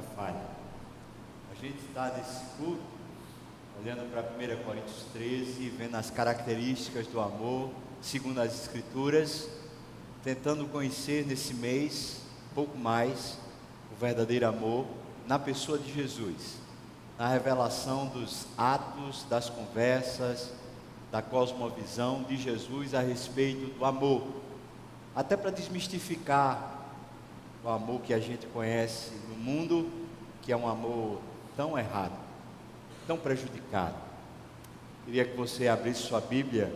nunca falha. A gente está nesse culto, olhando para 1 Coríntios 13, vendo as características do amor, segundo as Escrituras, tentando conhecer nesse mês, um pouco mais, o verdadeiro amor na pessoa de Jesus, na revelação dos atos, das conversas, da cosmovisão de Jesus a respeito do amor, até para desmistificar o amor que a gente conhece no mundo, que é um amor tão errado, tão prejudicado. Queria que você abrisse sua Bíblia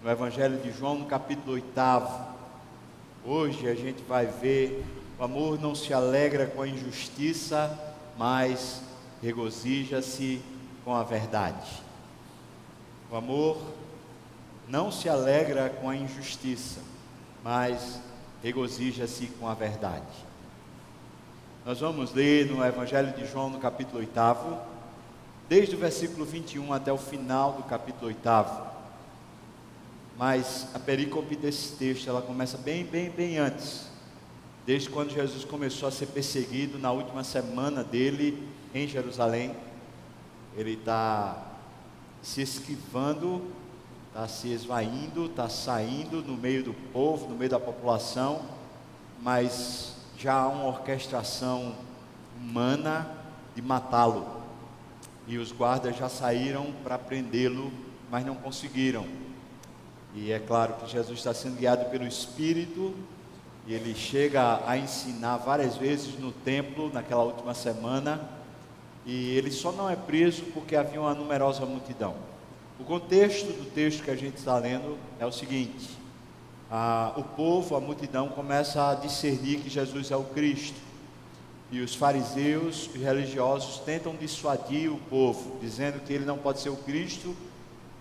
no Evangelho de João, no capítulo 8. Hoje a gente vai ver: o amor não se alegra com a injustiça, mas regozija-se com a verdade. O amor não se alegra com a injustiça, mas regozija-se com a verdade. Nós vamos ler no Evangelho de João, no capítulo 8, desde o versículo 21 até o final do capítulo 8. Mas a perícope desse texto, ela começa bem antes, desde quando Jesus começou a ser perseguido na última semana dele em Jerusalém. Ele está se esquivando, está se esvaindo, está saindo no meio do povo, no meio da população, mas já há uma orquestração humana de matá-lo, e os guardas já saíram para prendê-lo, mas não conseguiram. E é claro que Jesus está sendo guiado pelo Espírito, e ele chega a ensinar várias vezes no templo naquela última semana, e ele só não é preso porque havia uma numerosa multidão. O contexto do texto que a gente está lendo é o seguinte: o povo, a multidão, começa a discernir que Jesus é o Cristo, e os fariseus e religiosos tentam dissuadir o povo, dizendo que ele não pode ser o Cristo,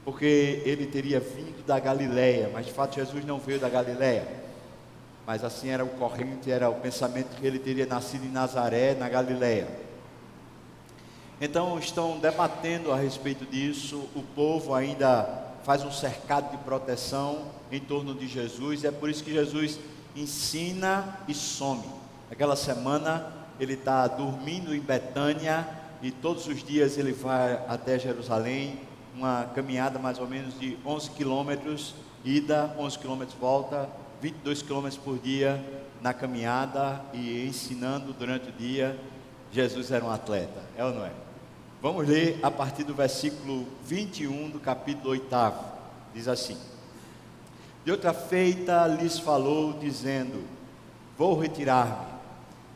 porque ele teria vindo da Galileia. Mas de fato Jesus não veio da Galileia, mas assim era o corrente, era o pensamento que ele teria nascido em Nazaré, na Galileia. Então estão debatendo a respeito disso. O povo ainda faz um cercado de proteção em torno de Jesus. É por isso que Jesus ensina e some. Aquela semana ele está dormindo em Betânia, e todos os dias ele vai até Jerusalém, uma caminhada mais ou menos de 11 quilômetros ida, 11 quilômetros volta, 22 quilômetros por dia na caminhada, e ensinando durante o dia. Jesus era um atleta, é ou não é? Vamos ler a partir do versículo 21 do capítulo 8. Diz assim: de outra feita lhes falou, dizendo: vou retirar-me,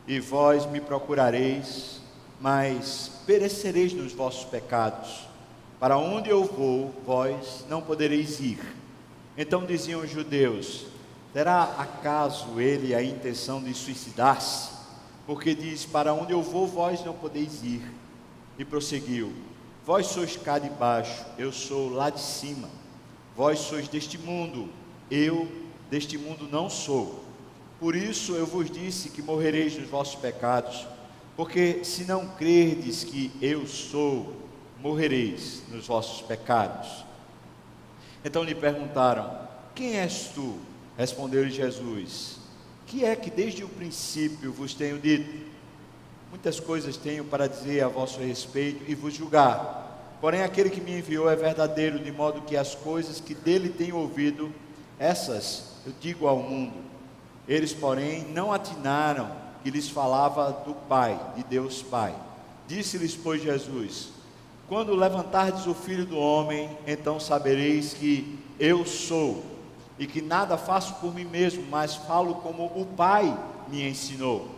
e vós me procurareis, mas perecereis nos vossos pecados. Para onde eu vou, vós não podereis ir. Então diziam os judeus: terá acaso ele a intenção de suicidar-se? Porque diz: para onde eu vou, vós não podeis ir. E prosseguiu: vós sois cá de baixo, eu sou lá de cima. Vós sois deste mundo, eu deste mundo não sou. Por isso eu vos disse que morrereis nos vossos pecados, porque se não crerdes que eu sou, morrereis nos vossos pecados. Então lhe perguntaram: quem és tu? Respondeu-lhe Jesus: que é que desde o princípio vos tenho dito? Muitas coisas tenho para dizer a vosso respeito e vos julgar. Porém aquele que me enviou é verdadeiro, de modo que as coisas que dele tenho ouvido, essas eu digo ao mundo. Eles, porém, não atinaram que lhes falava do Pai, de Deus Pai. Disse-lhes, pois, Jesus: quando levantardes o Filho do Homem, então sabereis que eu sou, e que nada faço por mim mesmo, mas falo como o Pai me ensinou.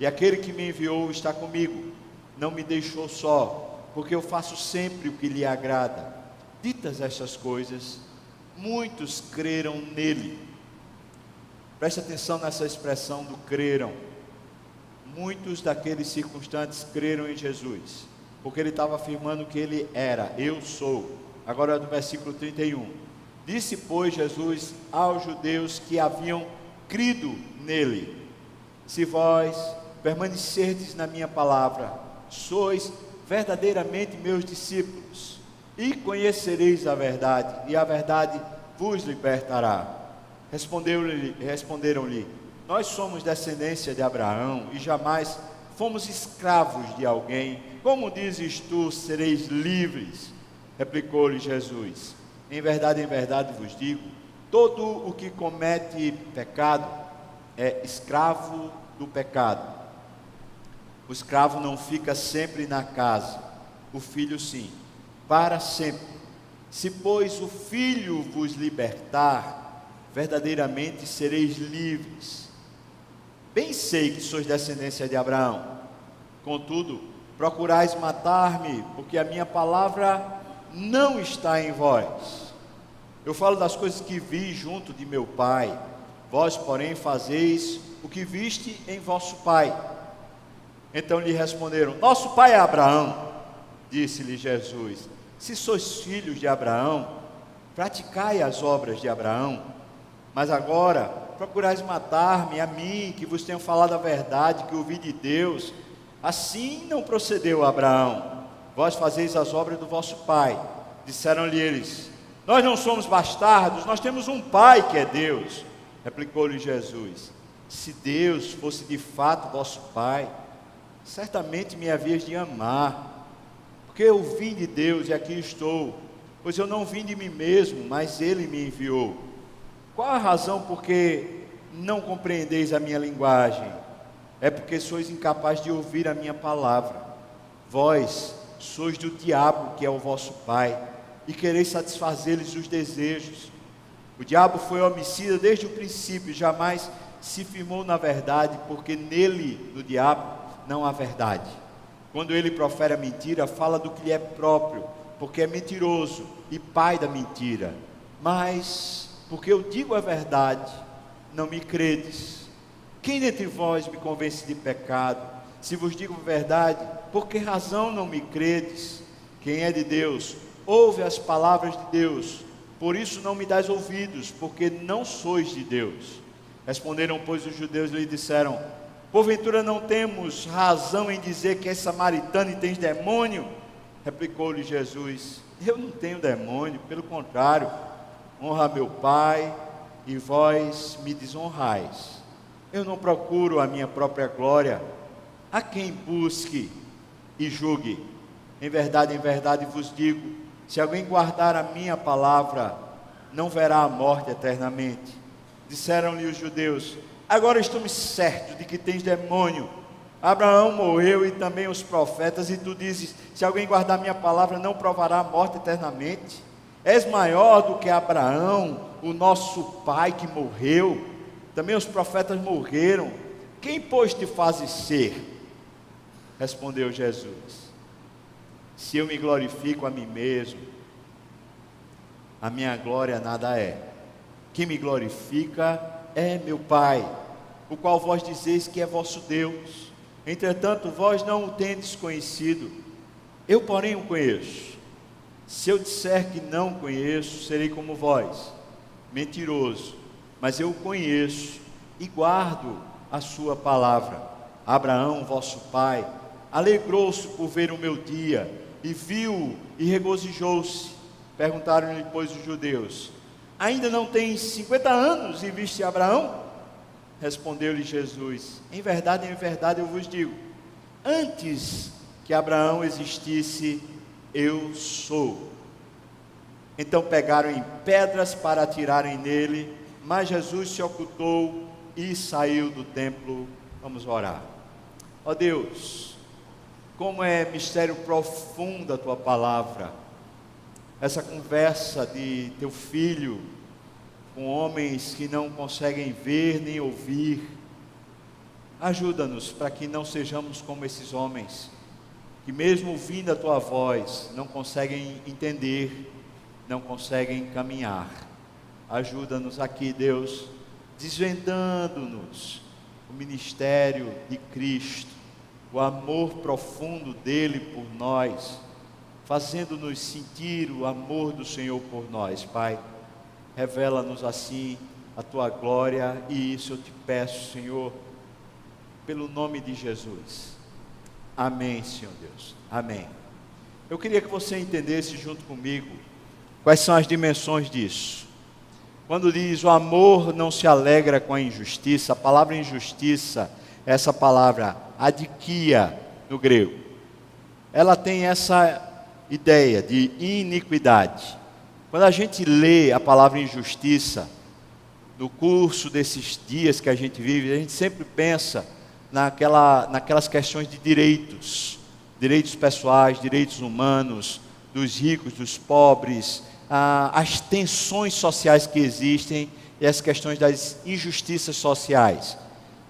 E aquele que me enviou está comigo, não me deixou só, porque eu faço sempre o que lhe agrada. Ditas estas coisas, muitos creram nele. Preste atenção nessa expressão do creram. Muitos daqueles circunstantes creram em Jesus, porque ele estava afirmando que ele era, eu sou. Agora do versículo 31. Disse, pois, Jesus aos judeus que haviam crido nele: se vós permanecerdes na minha palavra, sois verdadeiramente meus discípulos, e conhecereis a verdade, e a verdade vos libertará. Responderam-lhe: nós somos descendência de Abraão, e jamais fomos escravos de alguém. Como dizes tu, sereis livres? Replicou-lhe Jesus: em verdade vos digo, todo o que comete pecado é escravo do pecado. O escravo não fica sempre na casa, o filho sim, para sempre. Se, pois, o filho vos libertar, verdadeiramente sereis livres. Bem sei que sois descendência de Abraão, contudo, procurais matar-me, porque a minha palavra não está em vós. Eu falo das coisas que vi junto de meu pai, vós, porém, fazeis o que viste em vosso pai. Então lhe responderam: nosso pai é Abraão. Disse-lhe Jesus: se sois filhos de Abraão, praticai as obras de Abraão. Mas agora procurais matar-me, a mim, que vos tenho falado a verdade, que ouvi de Deus. Assim não procedeu Abraão. Vós fazeis as obras do vosso pai. Disseram-lhe eles: nós não somos bastardos, nós temos um pai que é Deus. Replicou-lhe Jesus: se Deus fosse de fato vosso pai, certamente me havias de amar, porque eu vim de Deus e aqui estou, pois eu não vim de mim mesmo, mas Ele me enviou. Qual a razão por que não compreendeis a minha linguagem? É porque sois incapazes de ouvir a minha palavra. Vós sois do diabo, que é o vosso pai, e quereis satisfazer-lhes os desejos. O diabo foi homicida desde o princípio, jamais se firmou na verdade, porque nele, no diabo, não há verdade. Quando ele profere a mentira, fala do que lhe é próprio, porque é mentiroso e pai da mentira. Mas, porque eu digo a verdade, não me credes. Quem dentre vós me convence de pecado? Se vos digo a verdade, por que razão não me credes? Quem é de Deus, ouve as palavras de Deus. Por isso não me dais ouvidos, porque não sois de Deus. Responderam, pois, os judeus e lhe disseram: porventura não temos razão em dizer que és samaritano e tens demônio? Replicou-lhe Jesus: eu não tenho demônio, pelo contrário, honra meu Pai, e vós me desonrais. Eu não procuro a minha própria glória, a quem busque e julgue. Em verdade vos digo, se alguém guardar a minha palavra, não verá a morte eternamente. Disseram-lhe os judeus: agora estamos certos de que tens demônio. Abraão morreu e também os profetas, e tu dizes: se alguém guardar minha palavra, não provará a morte eternamente. És maior do que Abraão, o nosso pai que morreu. Também os profetas morreram. Quem, pois, te fazes ser? Respondeu Jesus: se eu me glorifico a mim mesmo, a minha glória nada é. Quem me glorifica é meu Pai, o qual vós dizeis que é vosso Deus. Entretanto, vós não o tendes conhecido. Eu, porém, o conheço. Se eu disser que não o conheço, serei como vós, mentiroso. Mas eu o conheço e guardo a sua palavra. Abraão, vosso pai, alegrou-se por ver o meu dia, e viu e regozijou-se. Perguntaram-lhe, pois, os judeus: ainda não tens 50 anos e viste Abraão? Respondeu-lhe Jesus: em verdade eu vos digo, antes que Abraão existisse, eu sou. Então pegaram em pedras para atirarem nele, mas Jesus se ocultou e saiu do templo. Vamos orar. Ó Deus, como é mistério profundo a tua palavra, essa conversa de teu filho com homens que não conseguem ver nem ouvir. Ajuda-nos para que não sejamos como esses homens, que mesmo ouvindo a tua voz, não conseguem entender, não conseguem caminhar. Ajuda-nos aqui, Deus, desvendando-nos o ministério de Cristo, o amor profundo dele por nós, fazendo-nos sentir o amor do Senhor por nós. Pai, revela-nos assim a tua glória, e isso eu te peço, Senhor, pelo nome de Jesus. Amém, Senhor Deus. Amém. Eu queria que você entendesse junto comigo quais são as dimensões disso. Quando diz o amor não se alegra com a injustiça, a palavra injustiça essa palavra adikia no grego. Ela tem essa ideia de iniquidade. Quando a gente lê a palavra injustiça, no curso desses dias que a gente vive, a gente sempre pensa naquelas questões de direitos pessoais, direitos humanos, dos ricos, dos pobres, as tensões sociais que existem e as questões das injustiças sociais.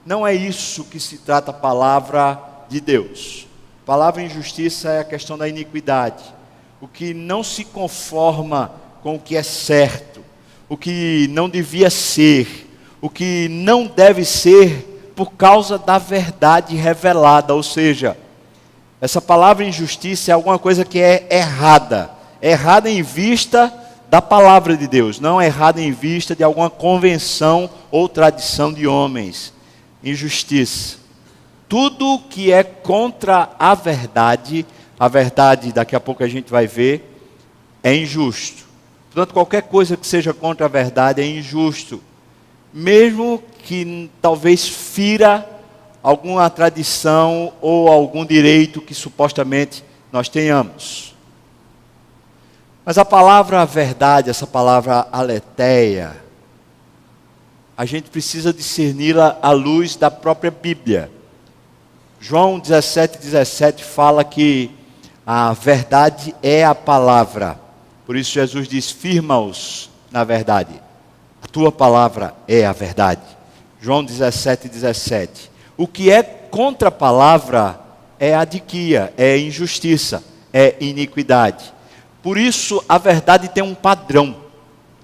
Não é isso que se trata a palavra de Deus. A palavra injustiça é a questão da iniquidade, o que não se conforma com o que é certo, o que não devia ser, o que não deve ser por causa da verdade revelada. Ou seja, essa palavra injustiça é alguma coisa que é errada em vista da palavra de Deus, não errada em vista de alguma convenção ou tradição de homens. Injustiça. Tudo que é contra a verdade daqui a pouco a gente vai ver, é injusto. Portanto, qualquer coisa que seja contra a verdade é injusto, mesmo que talvez fira alguma tradição ou algum direito que supostamente nós tenhamos. Mas a palavra verdade, essa palavra aletheia, a gente precisa discerni-la à luz da própria Bíblia. João 17:17 fala que a verdade é a palavra. Por isso Jesus diz: firma-os na verdade. A tua palavra é a verdade. João 17:17. O que é contra a palavra é adiquia, é injustiça, é iniquidade. Por isso a verdade tem um padrão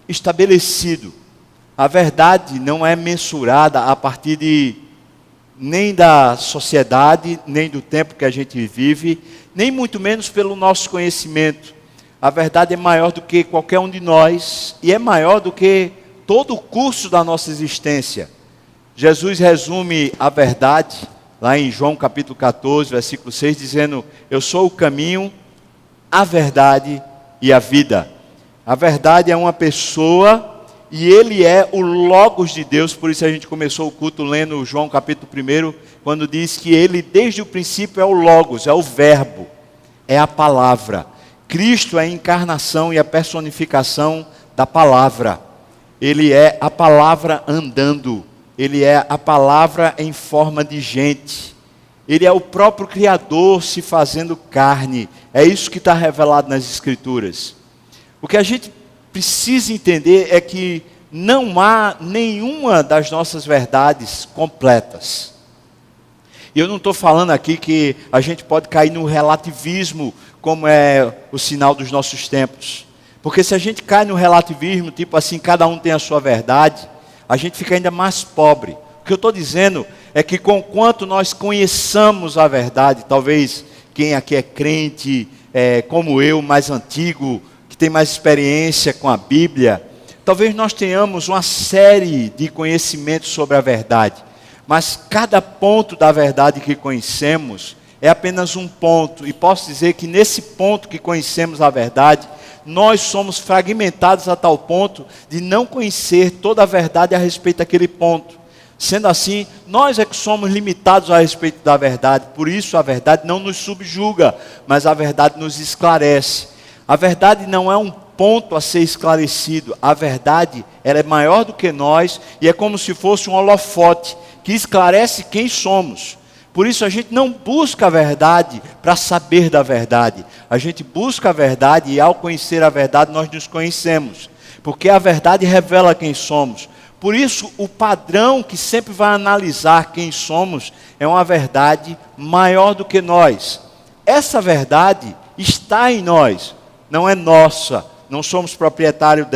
estabelecido. A verdade não é mensurada a partir nem da sociedade, nem do tempo que a gente vive, nem muito menos pelo nosso conhecimento. A verdade é maior do que qualquer um de nós e é maior do que todo o curso da nossa existência. Jesus resume a verdade lá em João capítulo 14, versículo 6, dizendo: eu sou o caminho, a verdade e a vida. A verdade é uma pessoa e ele é o Logos de Deus. Por isso a gente começou o culto lendo João capítulo 1, quando diz que ele desde o princípio é o Logos, é o verbo, é a palavra. Cristo é a encarnação e a personificação da palavra. Ele é a palavra andando, ele é a palavra em forma de gente. Ele é o próprio Criador se fazendo carne. É isso que está revelado nas Escrituras. O que a gente precisa entender é que não há nenhuma das nossas verdades completas. E eu não estou falando aqui que a gente pode cair no relativismo, como é o sinal dos nossos tempos. Porque se a gente cai no relativismo, tipo assim, cada um tem a sua verdade, a gente fica ainda mais pobre. O que eu estou dizendo é que conquanto nós conheçamos a verdade, talvez quem aqui é crente, como eu, mais antigo, que tem mais experiência com a Bíblia, talvez nós tenhamos uma série de conhecimentos sobre a verdade, mas cada ponto da verdade que conhecemos é apenas um ponto, e posso dizer que nesse ponto que conhecemos a verdade, nós somos fragmentados a tal ponto de não conhecer toda a verdade a respeito daquele ponto. Sendo assim, nós é que somos limitados a respeito da verdade, por isso a verdade não nos subjuga, mas a verdade nos esclarece. A verdade não é um ponto a ser esclarecido, a verdade ela é maior do que nós e é como se fosse um holofote que esclarece quem somos. Por isso a gente não busca a verdade para saber da verdade, a gente busca a verdade e ao conhecer a verdade nós nos conhecemos, porque a verdade revela quem somos. Por isso, o padrão que sempre vai analisar quem somos é uma verdade maior do que nós. Essa verdade está em nós, não é nossa, não somos proprietários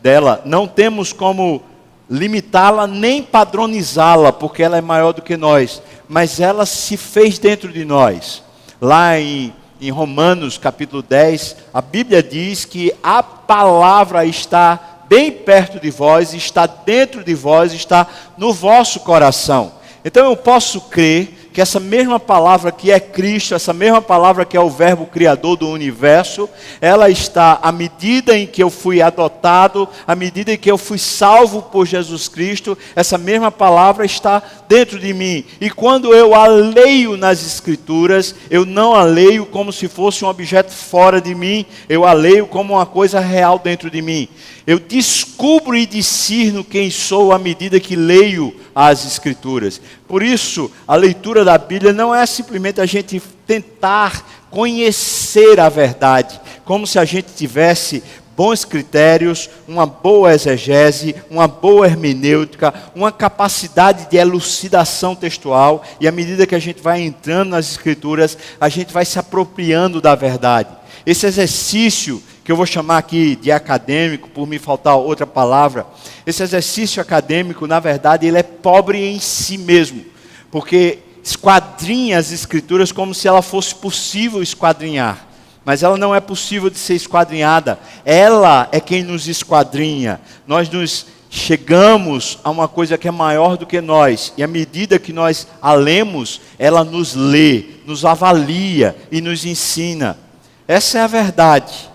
dela, não temos como limitá-la nem padronizá-la, porque ela é maior do que nós, mas ela se fez dentro de nós. Lá em Romanos capítulo 10, a Bíblia diz que a palavra está bem perto de vós, está dentro de vós, está no vosso coração. Então eu posso crer que essa mesma palavra que é Cristo, essa mesma palavra que é o verbo criador do universo, ela está, à medida em que eu fui adotado, à medida em que eu fui salvo por Jesus Cristo, essa mesma palavra está dentro de mim. E quando eu a leio nas Escrituras, eu não a leio como se fosse um objeto fora de mim, eu a leio como uma coisa real dentro de mim. Eu descubro e discerno quem sou à medida que leio as Escrituras. Por isso, a leitura da Bíblia não é simplesmente a gente tentar conhecer a verdade, como se a gente tivesse bons critérios, uma boa exegese, uma boa hermenêutica, uma capacidade de elucidação textual, e à medida que a gente vai entrando nas Escrituras, a gente vai se apropriando da verdade. Esse exercício, que eu vou chamar aqui de acadêmico, por me faltar outra palavra, esse exercício acadêmico, na verdade, ele é pobre em si mesmo, porque esquadrinha as Escrituras como se ela fosse possível esquadrinhar, mas ela não é possível de ser esquadrinhada, ela é quem nos esquadrinha. Nós nos chegamos a uma coisa que é maior do que nós, e à medida que nós a lemos, ela nos lê, nos avalia e nos ensina. Essa é a verdade.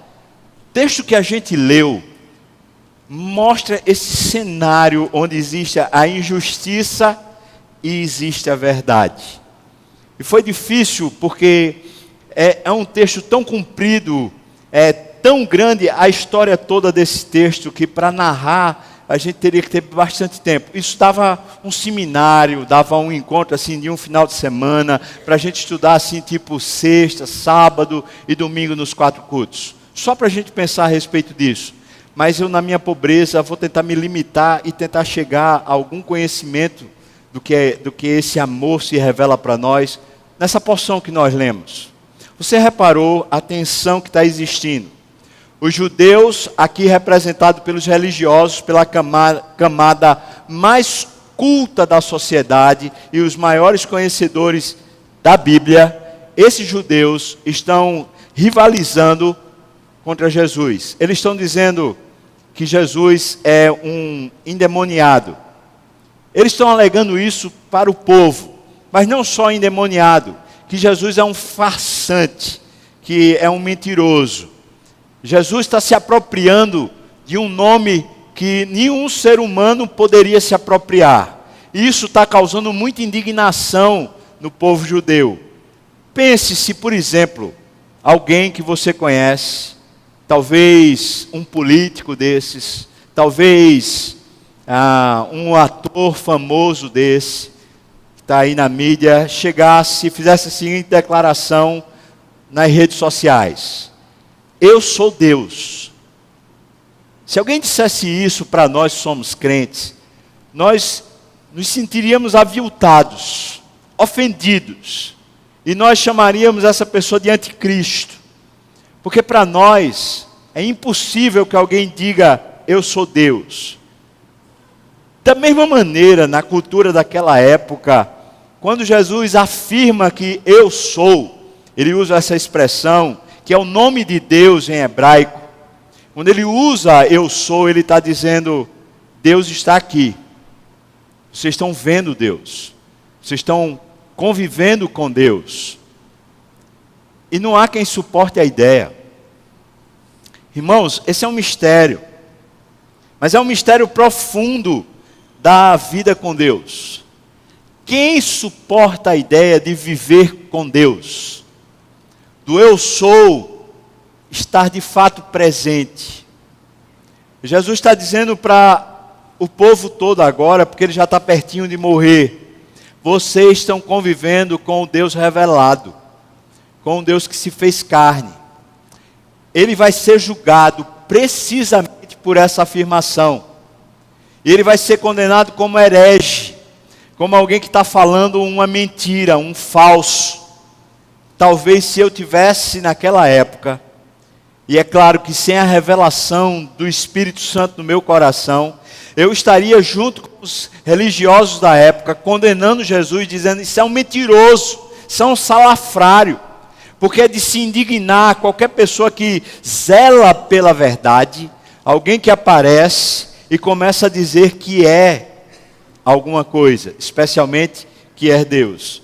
O texto que a gente leu mostra esse cenário onde existe a injustiça e existe a verdade. E foi difícil porque é um texto tão comprido, é tão grande a história toda desse texto, que para narrar a gente teria que ter bastante tempo. Isso dava um seminário, dava um encontro assim de um final de semana, para a gente estudar assim tipo sexta, sábado e domingo nos 4 cultos. Só para a gente pensar a respeito disso. Mas eu, na minha pobreza, vou tentar me limitar e tentar chegar a algum conhecimento do que esse amor se revela para nós, nessa porção que nós lemos. Você reparou a tensão que está existindo? Os judeus, aqui representados pelos religiosos, pela camada mais culta da sociedade e os maiores conhecedores da Bíblia, esses judeus estão rivalizando contra Jesus. Eles estão dizendo que Jesus é um endemoniado. Eles estão alegando isso para o povo, mas não só endemoniado, que Jesus é um farsante, que é um mentiroso. Jesus está se apropriando de um nome que nenhum ser humano poderia se apropriar. E isso está causando muita indignação no povo judeu. Pense se, por exemplo, alguém que você conhece, talvez um político desses, talvez um ator famoso desse, que está aí na mídia, chegasse e fizesse a seguinte declaração nas redes sociais: eu sou Deus. Se alguém dissesse isso para nós que somos crentes, nós nos sentiríamos aviltados, ofendidos, e nós chamaríamos essa pessoa de anticristo, porque para nós é impossível que alguém diga eu sou Deus. Da mesma maneira, na cultura daquela época, quando Jesus afirma que eu sou, ele usa essa expressão, que é o nome de Deus em hebraico. Quando ele usa eu sou, ele está dizendo, Deus está aqui. Vocês estão vendo Deus. Vocês estão convivendo com Deus. E não há quem suporte a ideia. Irmãos, esse é um mistério. Mas é um mistério profundo da vida com Deus. Quem suporta a ideia de viver com Deus? Do eu sou estar de fato presente. Jesus está dizendo para o povo todo agora, porque ele já está pertinho de morrer: vocês estão convivendo com o Deus revelado, com o Deus que se fez carne. Ele vai ser julgado precisamente por essa afirmação. E ele vai ser condenado como herege, como alguém que está falando uma mentira, um falso. Talvez se eu tivesse naquela época, e é claro que sem a revelação do Espírito Santo no meu coração, eu estaria junto com os religiosos da época, condenando Jesus, dizendo: isso é um mentiroso, isso é um salafrário. Porque é de se indignar qualquer pessoa que zela pela verdade, alguém que aparece e começa a dizer que é alguma coisa, especialmente que é Deus.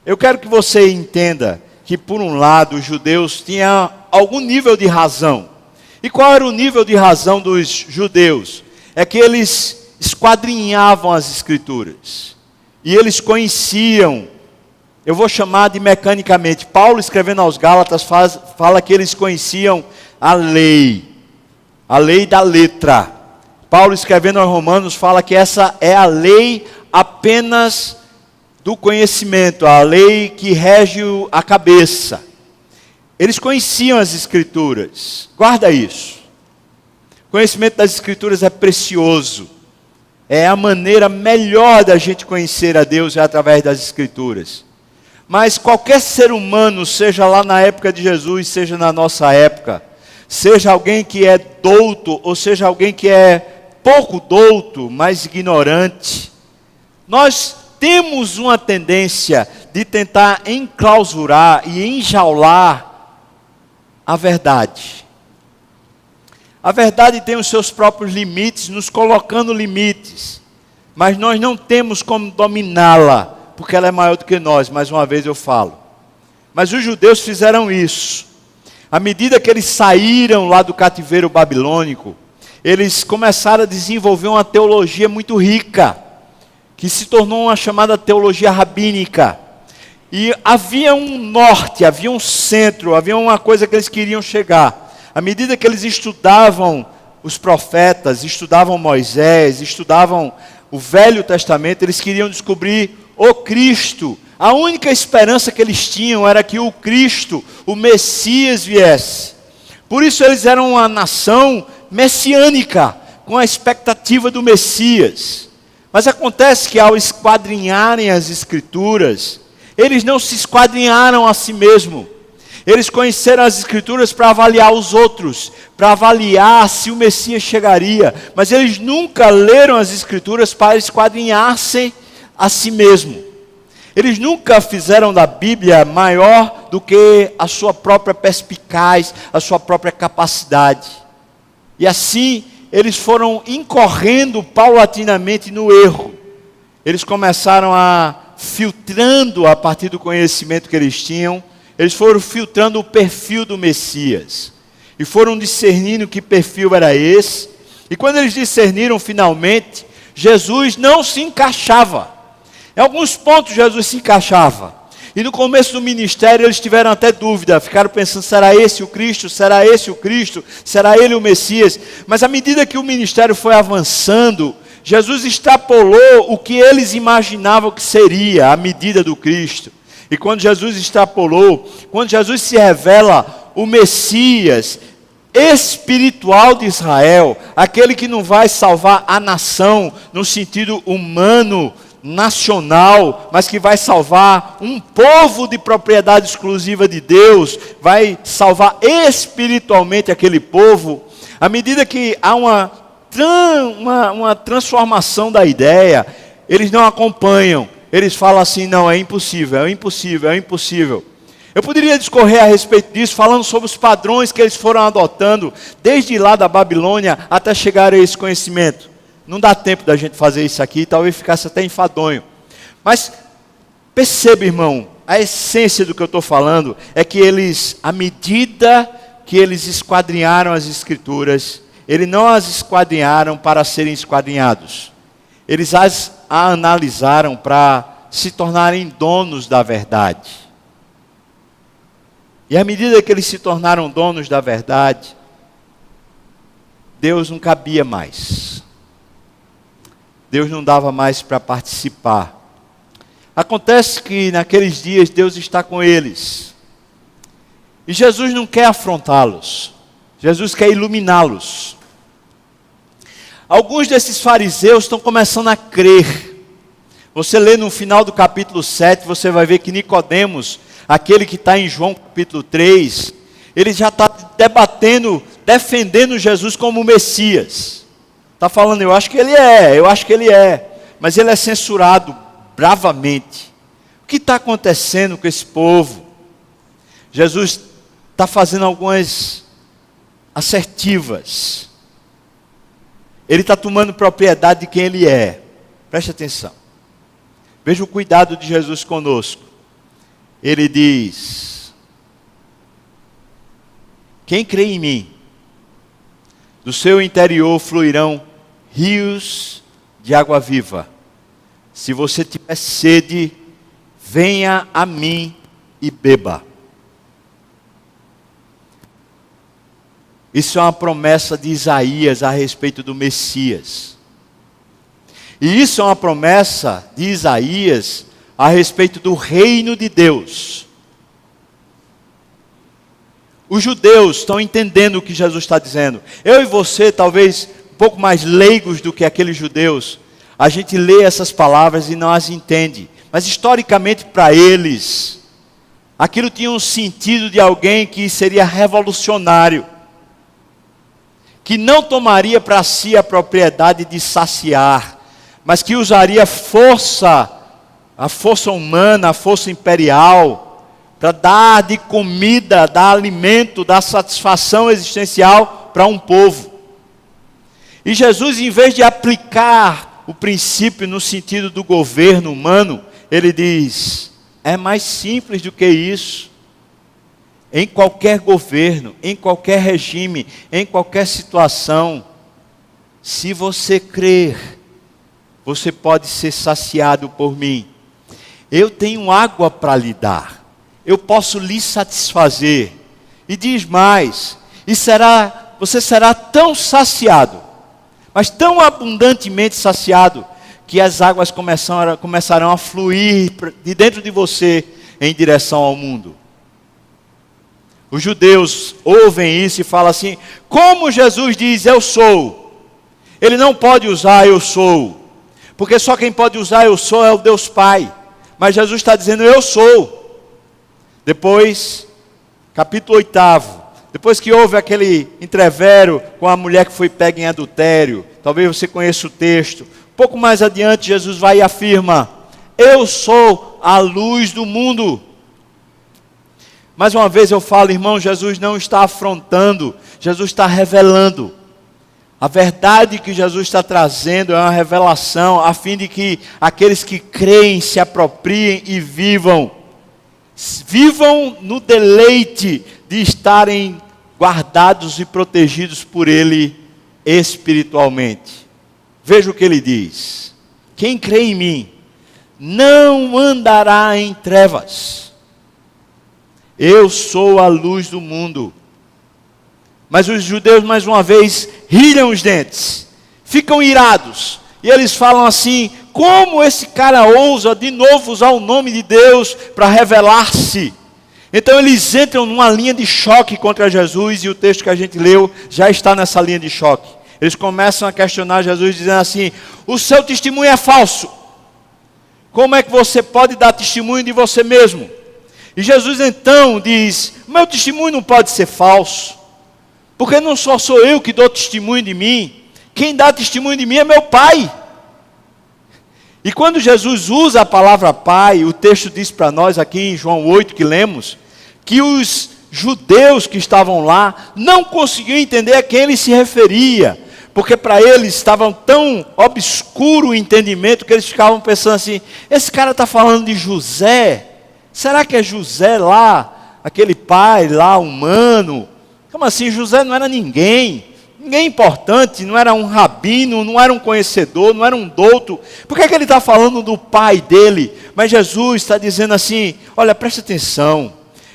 eu quero que você entenda que, por um lado, os judeus tinham algum nível de razão. E qual era o nível de razão dos judeus? É que eles esquadrinhavam as Escrituras. E eles conheciam, eu vou chamar de mecanicamente. Paulo, escrevendo aos Gálatas, fala que eles conheciam a lei da letra. Paulo, escrevendo aos Romanos, fala que essa é a lei apenas do conhecimento, a lei que rege a cabeça. Eles conheciam as Escrituras. Guarda isso. O conhecimento das Escrituras é precioso. É a maneira melhor da gente conhecer a Deus é através das Escrituras. Mas qualquer ser humano, seja lá na época de Jesus, seja na nossa época, seja alguém que é douto, ou seja alguém que é pouco douto, mas ignorante, nós temos uma tendência de tentar enclausurar e enjaular a verdade. A verdade tem os seus próprios limites, nos colocando limites, mas nós não temos como dominá-la, porque ela é maior do que nós, mais uma vez eu falo. Mas os judeus fizeram isso. À medida que eles saíram lá do cativeiro babilônico, eles começaram a desenvolver uma teologia muito rica, que se tornou uma chamada teologia rabínica. E havia um norte, havia um centro, havia uma coisa que eles queriam chegar. À medida que eles estudavam os profetas, estudavam Moisés, estudavam o Velho Testamento, eles queriam descobrir o Cristo. A única esperança que eles tinham era que o Cristo, o Messias, viesse. Por isso eles eram uma nação messiânica, com a expectativa do Messias. Mas acontece que ao esquadrinharem as Escrituras, eles não se esquadrinharam a si mesmos. Eles conheceram as Escrituras para avaliar os outros, para avaliar se o Messias chegaria. Mas eles nunca leram as Escrituras para esquadrinhar-se a si mesmo. Eles nunca fizeram da Bíblia maior do que a sua própria perspicaz, a sua própria capacidade. E assim, eles foram incorrendo paulatinamente no erro. Eles começaram filtrando a partir do conhecimento que eles tinham, eles foram filtrando o perfil do Messias. E foram discernindo que perfil era esse. E quando eles discerniram finalmente, Jesus não se encaixava. Em alguns pontos Jesus se encaixava. E no começo do ministério eles tiveram até dúvida, ficaram pensando, será esse o Cristo? Será esse o Cristo? Será ele o Messias? Mas à medida que o ministério foi avançando, Jesus extrapolou o que eles imaginavam que seria a medida do Cristo. E quando Jesus extrapolou, quando Jesus se revela o Messias espiritual de Israel, aquele que não vai salvar a nação no sentido humano, nacional, mas que vai salvar um povo de propriedade exclusiva de Deus, vai salvar espiritualmente aquele povo. À medida que há uma transformação da ideia, eles não acompanham, eles falam assim, não, é impossível, é impossível, é impossível. Eu poderia discorrer a respeito disso, falando sobre os padrões que eles foram adotando, desde lá da Babilônia até chegar a esse conhecimento. Não dá tempo da gente fazer isso aqui, talvez ficasse até enfadonho. Mas perceba, irmão, a essência do que eu estou falando é que eles, à medida que eles esquadrinharam as Escrituras, eles não as esquadrinharam para serem esquadrinhados. Eles as analisaram para se tornarem donos da verdade. E à medida que eles se tornaram donos da verdade, Deus não cabia mais. Deus não dava mais para participar. Acontece que naqueles dias Deus está com eles. E Jesus não quer afrontá-los. Jesus quer iluminá-los. Alguns desses fariseus estão começando a crer. Você lê no final do capítulo 7, você vai ver que Nicodemos, aquele que está em João capítulo 3, ele já está debatendo, defendendo Jesus como Messias. Está falando, eu acho que ele é, mas ele é censurado bravamente. O que está acontecendo com esse povo? Jesus está fazendo algumas assertivas. Ele está tomando propriedade de quem ele é. Preste atenção. Veja o cuidado de Jesus conosco. ele diz: quem crê em mim, do seu interior fluirão rios de água viva. Se você tiver sede, venha a mim e beba. Isso é uma promessa de Isaías a respeito do Messias. E isso é uma promessa de Isaías a respeito do reino de Deus. Os judeus estão entendendo o que Jesus está dizendo. Eu e você, talvez um pouco mais leigos do que aqueles judeus, a gente lê essas palavras e não as entende. Mas historicamente para eles, aquilo tinha um sentido de alguém que seria revolucionário, que não tomaria para si a propriedade de saciar, mas que usaria a força humana, a força imperial, para dar de comida, dar alimento, dar satisfação existencial para um povo. E Jesus, em vez de aplicar o princípio no sentido do governo humano, ele diz: é mais simples do que isso. Em qualquer governo, em qualquer regime, em qualquer situação, se você crer, você pode ser saciado por mim. Eu tenho água para lhe dar. Eu posso lhe satisfazer. E diz mais, você será tão saciado, mas tão abundantemente saciado, que as águas começarão a fluir de dentro de você em direção ao mundo. Os judeus ouvem isso e falam assim: como Jesus diz eu sou? Ele não pode usar eu sou, porque só quem pode usar eu sou é o Deus Pai. Mas Jesus está dizendo eu sou. Depois, capítulo 8, depois que houve aquele entrevero com a mulher que foi pega em adultério, talvez você conheça o texto. Um pouco mais adiante, Jesus vai e afirma: eu sou a luz do mundo. Mais uma vez eu falo, irmão, Jesus não está afrontando, Jesus está revelando. A verdade que Jesus está trazendo é uma revelação, a fim de que aqueles que creem se apropriem e vivam no deleite de estarem guardados e protegidos por Ele espiritualmente. Veja o que Ele diz: quem crê em mim não andará em trevas. Eu sou a luz do mundo. Mas os judeus, mais uma vez, rilham os dentes, ficam irados, e eles falam assim: como esse cara ousa de novo usar o nome de Deus para revelar-se? Então eles entram numa linha de choque contra Jesus, e o texto que a gente leu já está nessa linha de choque. Eles começam a questionar Jesus, dizendo assim: o seu testemunho é falso. Como é que você pode dar testemunho de você mesmo? E Jesus então diz: meu testemunho não pode ser falso, porque não só sou eu que dou testemunho de mim, quem dá testemunho de mim é meu Pai. E quando Jesus usa a palavra Pai, o texto diz para nós aqui em João 8 que lemos, que os judeus que estavam lá não conseguiam entender a quem ele se referia, porque para eles estava tão obscuro o entendimento que eles ficavam pensando assim: esse cara está falando de José? Será que é José lá, aquele pai lá humano? Como assim? José não era ninguém importante, não era um rabino, não era um conhecedor, não era um douto. Por que ele está falando do pai dele? Mas Jesus está dizendo assim: olha, presta atenção,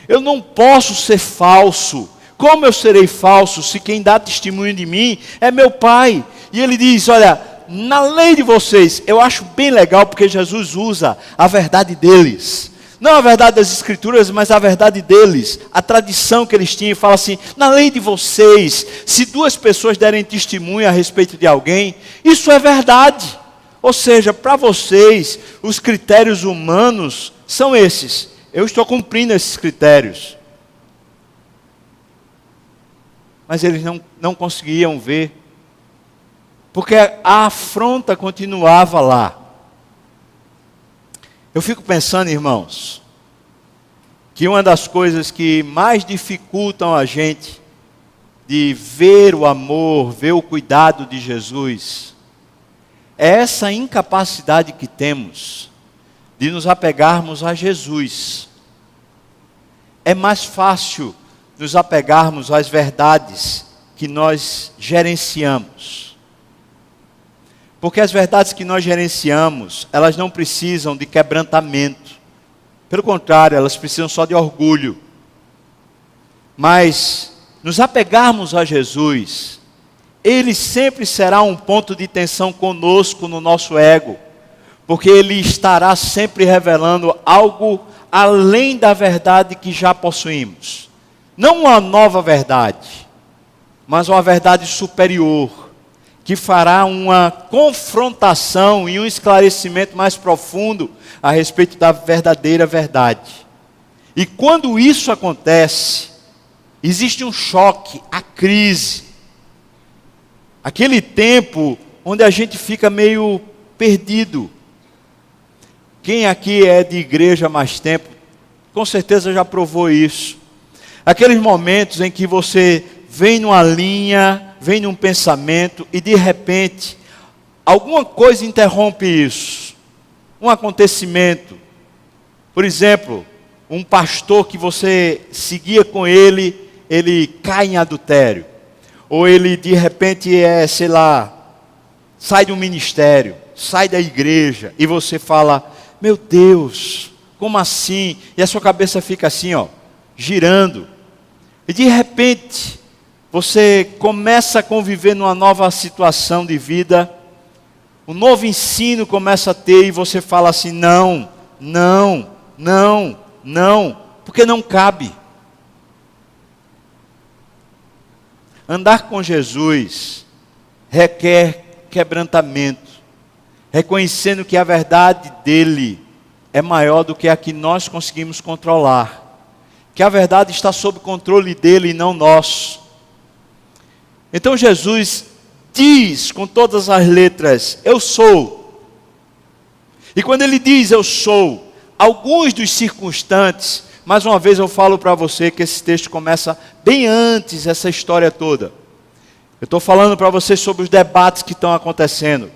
eu não posso ser falso. Como eu serei falso se quem dá testemunho de mim é meu Pai? E ele diz: olha, na lei de vocês, eu acho bem legal porque Jesus usa a verdade deles. Não a verdade das Escrituras, mas a verdade deles, a tradição que eles tinham. E fala assim: na lei de vocês, se duas pessoas derem testemunho a respeito de alguém, isso é verdade. Ou seja, para vocês, os critérios humanos são esses. Eu estou cumprindo esses critérios. Mas eles não conseguiam ver, porque a afronta continuava lá. Eu fico pensando, irmãos, que uma das coisas que mais dificultam a gente de ver o amor, ver o cuidado de Jesus, é essa incapacidade que temos de nos apegarmos a Jesus. é mais fácil nos apegarmos às verdades que nós gerenciamos. Porque as verdades que nós gerenciamos, elas não precisam de quebrantamento. Pelo contrário, elas precisam só de orgulho. Mas nos apegarmos a Jesus, Ele sempre será um ponto de tensão conosco no nosso ego, porque Ele estará sempre revelando algo além da verdade que já possuímos. Não uma nova verdade, mas uma verdade superior, que fará uma confrontação e um esclarecimento mais profundo a respeito da verdadeira verdade. E quando isso acontece, existe um choque, a crise. Aquele tempo onde a gente fica meio perdido. Quem aqui é de igreja há mais tempo, com certeza já provou isso. Aqueles momentos em que você vem numa linha, vem num pensamento e de repente alguma coisa interrompe isso. Um acontecimento. Por exemplo, um pastor que você seguia com ele cai em adultério. Ou ele de repente sai do ministério, sai da igreja e você fala: meu Deus, como assim? E a sua cabeça fica assim, girando. E de repente, você começa a conviver numa nova situação de vida, um novo ensino começa a ter e você fala assim: não, porque não cabe. Andar com Jesus requer quebrantamento, reconhecendo que a verdade dele é maior do que a que nós conseguimos controlar, que a verdade está sob controle dele e não nosso. Então Jesus diz com todas as letras: eu sou. E quando ele diz eu sou, alguns dos circunstantes, mais uma vez eu falo para você que esse texto começa bem antes essa história toda. Eu estou falando para você sobre os debates que estão acontecendo.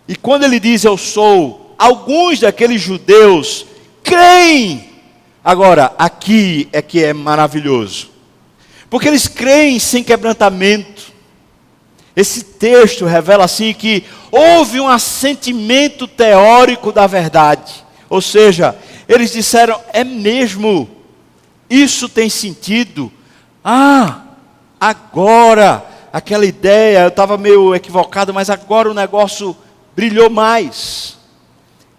E quando ele diz eu sou, alguns daqueles judeus creem. Agora, aqui é que é maravilhoso. Porque eles creem sem quebrantamento. Esse texto revela assim que houve um assentimento teórico da verdade. Ou seja, eles disseram: é mesmo, isso tem sentido. Agora, aquela ideia, eu estava meio equivocado, mas agora o negócio brilhou mais.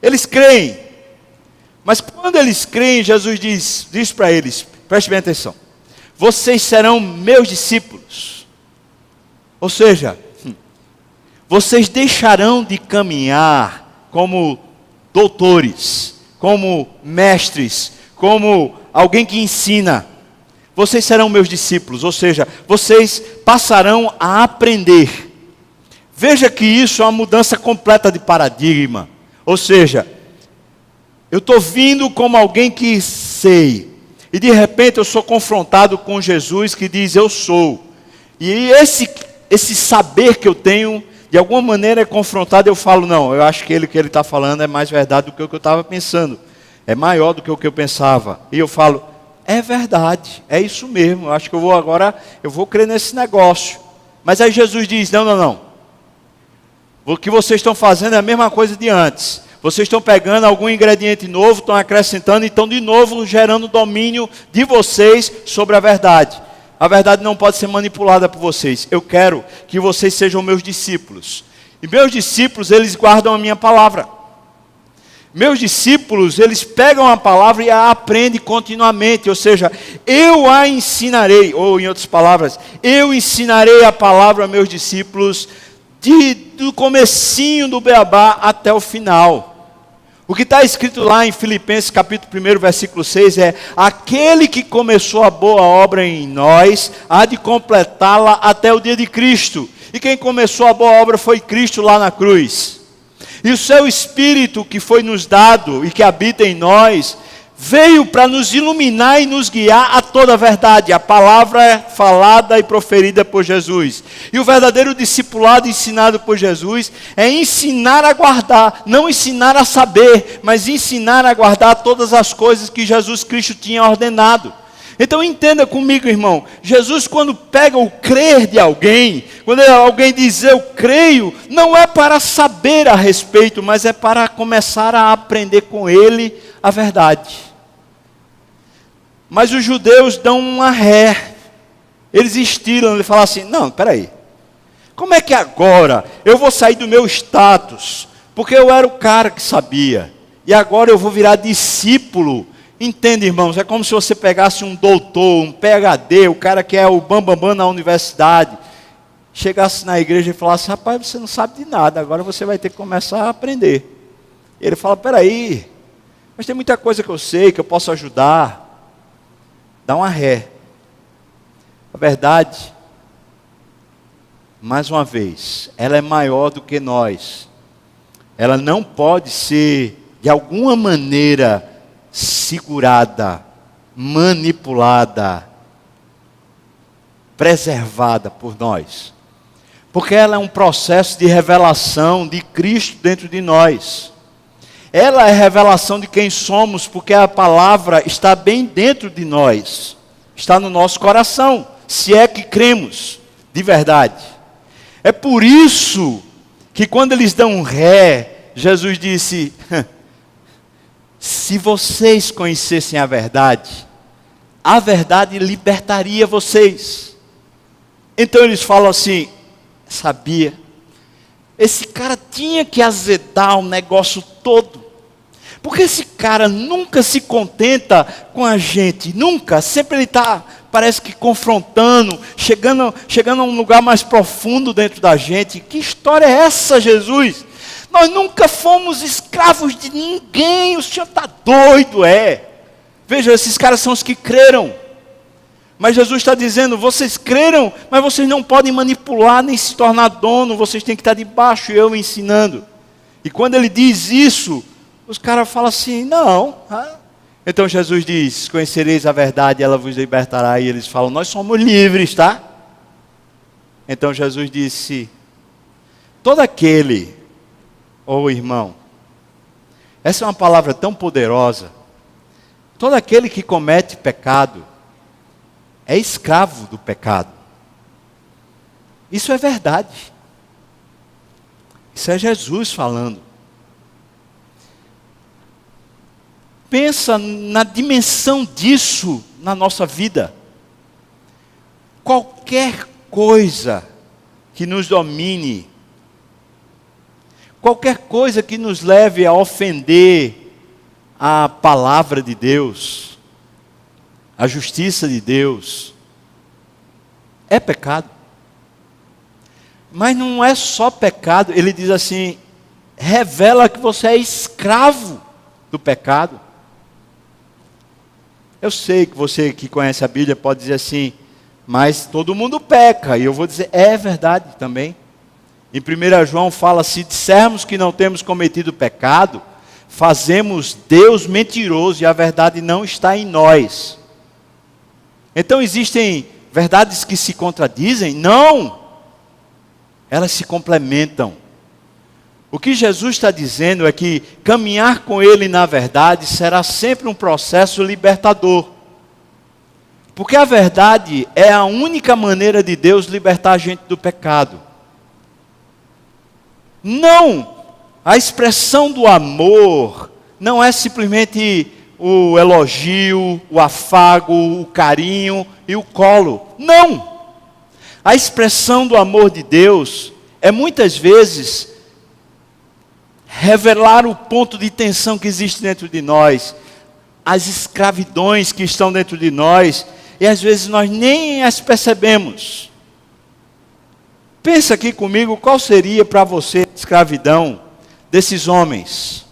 Eles creem. Mas quando eles creem, Jesus diz para eles, preste bem atenção: vocês serão meus discípulos. Ou seja, vocês deixarão de caminhar como doutores, como mestres, como alguém que ensina. Vocês serão meus discípulos, ou seja, vocês passarão a aprender. Veja que isso é uma mudança completa de paradigma. Ou seja, eu estou vindo como alguém que sei, e de repente eu sou confrontado com Jesus que diz eu sou. E esse saber que eu tenho, de alguma maneira é confrontado, eu falo: não, eu acho que o que ele está falando é mais verdade do que o que eu estava pensando. É maior do que o que eu pensava. E eu falo: é verdade, é isso mesmo, eu acho que eu vou crer nesse negócio. Mas aí Jesus diz: não. O que vocês estão fazendo é a mesma coisa de antes. Vocês estão pegando algum ingrediente novo, estão acrescentando e estão de novo gerando domínio de vocês sobre a verdade. A verdade não pode ser manipulada por vocês. Eu quero que vocês sejam meus discípulos. E meus discípulos, eles guardam a minha palavra. Meus discípulos, eles pegam a palavra e a aprendem continuamente. Ou seja, eu a ensinarei. Ou em outras palavras, eu ensinarei a palavra a meus discípulos do comecinho do beabá até o final. O que está escrito lá em Filipenses capítulo 1, versículo 6 é: aquele que começou a boa obra em nós, há de completá-la até o dia de Cristo. E quem começou a boa obra foi Cristo lá na cruz. E o seu Espírito que foi nos dado e que habita em nós, veio para nos iluminar e nos guiar a toda a verdade. A palavra falada e proferida por Jesus. E o verdadeiro discipulado ensinado por Jesus é ensinar a guardar, não ensinar a saber, mas ensinar a guardar todas as coisas que Jesus Cristo tinha ordenado. Então entenda comigo, irmão, Jesus quando pega o crer de alguém, quando alguém diz eu creio, não é para saber a respeito, mas é para começar a aprender com ele a verdade. Mas os judeus dão uma ré, eles estiram, ele fala assim, não, peraí, como é que agora eu vou sair do meu status, porque eu era o cara que sabia, e agora eu vou virar discípulo. Entende, irmãos, é como se você pegasse um doutor, um PhD, o cara que é o bambambam na universidade, chegasse na igreja e falasse, rapaz, você não sabe de nada, agora você vai ter que começar a aprender. Ele fala, peraí, mas tem muita coisa que eu sei, que eu posso ajudar. Dá uma ré. A verdade, mais uma vez, ela é maior do que nós. Ela não pode ser, de alguma maneira, segurada, manipulada, preservada por nós. Porque ela é um processo de revelação de Cristo dentro de nós. Ela é a revelação de quem somos, porque a palavra está bem dentro de nós. Está no nosso coração, se é que cremos, de verdade. É por isso que quando eles dão ré, Jesus disse, se vocês conhecessem a verdade libertaria vocês. Então eles falam assim, sabia, esse cara tinha que azedar o negócio todo, porque esse cara nunca se contenta com a gente, nunca, sempre ele está, parece que confrontando, chegando a um lugar mais profundo dentro da gente. Que história é essa, Jesus? Nós nunca fomos escravos de ninguém, o senhor está doido, é. Veja, esses caras são os que creram. Mas Jesus está dizendo, vocês creram, mas vocês não podem manipular, nem se tornar dono, vocês têm que estar debaixo, eu ensinando. E quando ele diz isso, os caras falam assim, não. Então Jesus diz, conhecereis a verdade, ela vos libertará. E eles falam, nós somos livres, tá? Então Jesus disse, todo aquele... irmão, essa é uma palavra tão poderosa. Todo aquele que comete pecado é escravo do pecado. Isso é verdade. Isso é Jesus falando. Pensa na dimensão disso na nossa vida. Qualquer coisa que nos domine, qualquer coisa que nos leve a ofender a palavra de Deus, a justiça de Deus, é pecado. Mas não é só pecado, ele diz assim, revela que você é escravo do pecado. Eu sei que você que conhece a Bíblia pode dizer assim, mas todo mundo peca, e eu vou dizer, é verdade também. Em 1 João fala, se dissermos que não temos cometido pecado, fazemos Deus mentiroso e a verdade não está em nós. Então existem verdades que se contradizem? Não! Elas se complementam. O que Jesus está dizendo é que caminhar com Ele na verdade será sempre um processo libertador. Porque a verdade é a única maneira de Deus libertar a gente do pecado. Não, a expressão do amor não é simplesmente o elogio, o afago, o carinho e o colo. Não! A expressão do amor de Deus é muitas vezes revelar o ponto de tensão que existe dentro de nós, as escravidões que estão dentro de nós, e às vezes nós nem as percebemos. Pensa aqui comigo, qual seria para você a escravidão desses homens,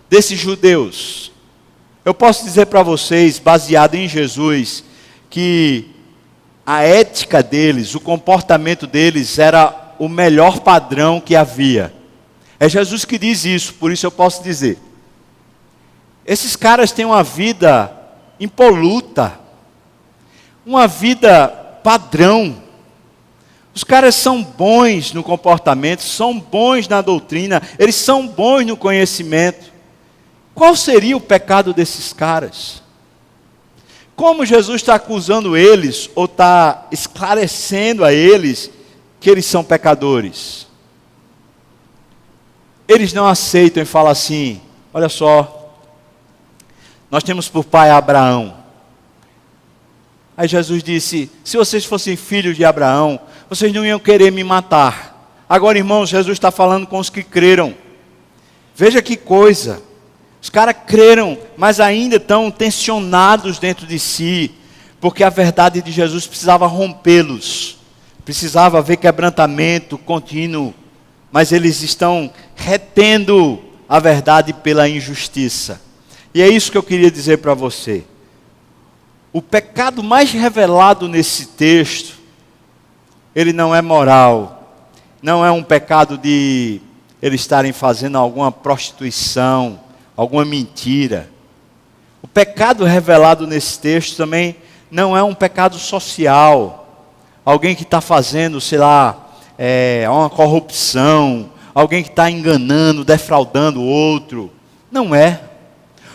desses judeus? Eu posso dizer para vocês, baseado em Jesus, que a ética deles, o comportamento deles era o melhor padrão que havia. É Jesus que diz isso, por isso eu posso dizer. Esses caras têm uma vida impoluta, uma vida padrão. Os caras são bons no comportamento, são bons na doutrina, eles são bons no conhecimento. Qual seria o pecado desses caras? Como Jesus está acusando eles, ou está esclarecendo a eles que eles são pecadores? Eles não aceitam e falam assim: olha só, nós temos por pai Abraão. Aí Jesus disse: se vocês fossem filhos de Abraão, vocês não iam querer me matar. Agora, irmãos, Jesus está falando com os que creram. Veja que coisa. Os caras creram, mas ainda estão tensionados dentro de si, porque a verdade de Jesus precisava rompê-los. Precisava haver quebrantamento contínuo, mas eles estão retendo a verdade pela injustiça. E é isso que eu queria dizer para você. O pecado mais revelado nesse texto, ele não é moral, não é um pecado de eles estarem fazendo alguma prostituição, alguma mentira. O pecado revelado nesse texto também não é um pecado social, alguém que está fazendo, sei lá, uma corrupção, alguém que está enganando, defraudando o outro. Não é.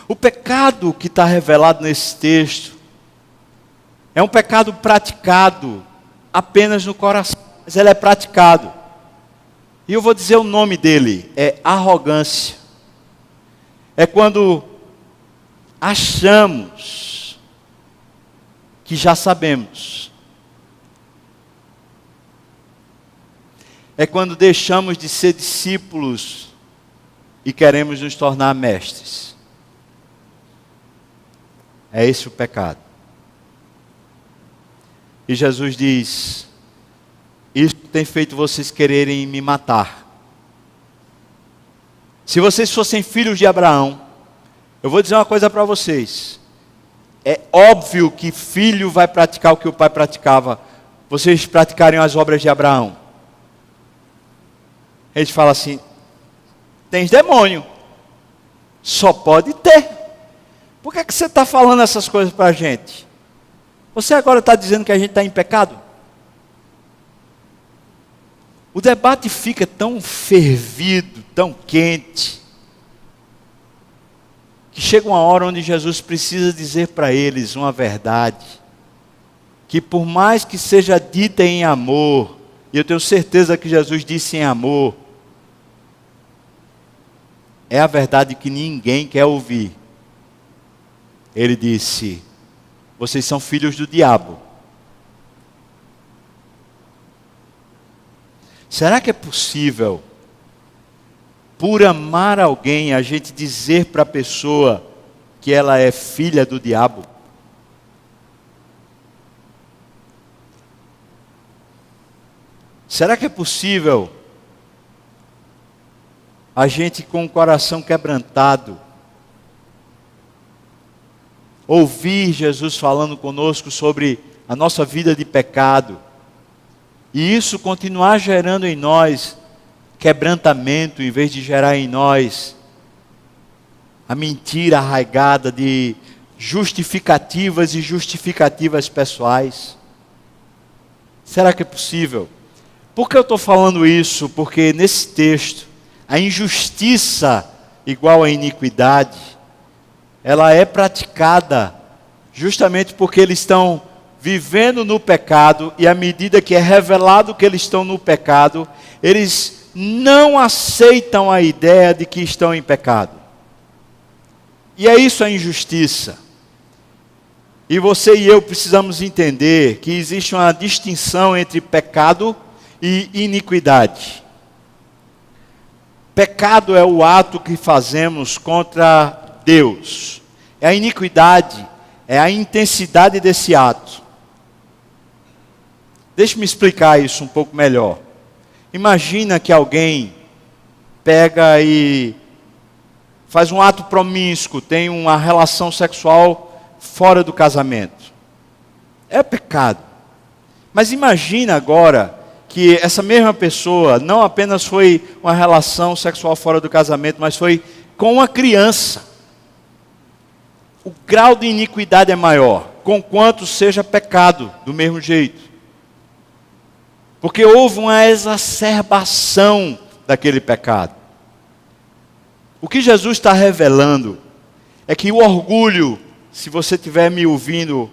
O pecado que está revelado nesse texto é um pecado praticado apenas no coração, mas ele é praticado. E eu vou dizer o nome dele, é arrogância. É quando achamos que já sabemos. É quando deixamos de ser discípulos e queremos nos tornar mestres. É esse o pecado. E Jesus diz: isso tem feito vocês quererem me matar. Se vocês fossem filhos de Abraão, eu vou dizer uma coisa para vocês. É óbvio que filho vai praticar o que o pai praticava. Vocês praticariam as obras de Abraão. Eles falam assim: tens demônio. Só pode ter. Por que você está falando essas coisas para a gente? Você agora está dizendo que a gente está em pecado? O debate fica tão fervido, tão quente, que chega uma hora onde Jesus precisa dizer para eles uma verdade, que por mais que seja dita em amor, e eu tenho certeza que Jesus disse em amor, é a verdade que ninguém quer ouvir. Ele disse: vocês são filhos do diabo. Será que é possível, por amar alguém, a gente dizer para a pessoa que ela é filha do diabo? Será que é possível a gente, com o coração quebrantado, ouvir Jesus falando conosco sobre a nossa vida de pecado, e isso continuar gerando em nós quebrantamento, em vez de gerar em nós a mentira arraigada de justificativas e justificativas pessoais? Será que é possível? Por que eu estou falando isso? Porque nesse texto, a injustiça igual à iniquidade, ela é praticada justamente porque eles estão vivendo no pecado, e à medida que é revelado que eles estão no pecado, eles não aceitam a ideia de que estão em pecado. E é isso a injustiça. E você e eu precisamos entender que existe uma distinção entre pecado e iniquidade. Pecado é o ato que fazemos contra Deus. A iniquidade é a intensidade desse ato. Deixe-me explicar isso um pouco melhor. Imagina que alguém pega e faz um ato promíscuo, tem uma relação sexual fora do casamento. É pecado. Mas imagina agora que essa mesma pessoa não apenas foi uma relação sexual fora do casamento, mas foi com uma criança. O grau de iniquidade é maior, conquanto seja pecado, do mesmo jeito. Porque houve uma exacerbação daquele pecado. O que Jesus está revelando é que o orgulho se você estiver me ouvindo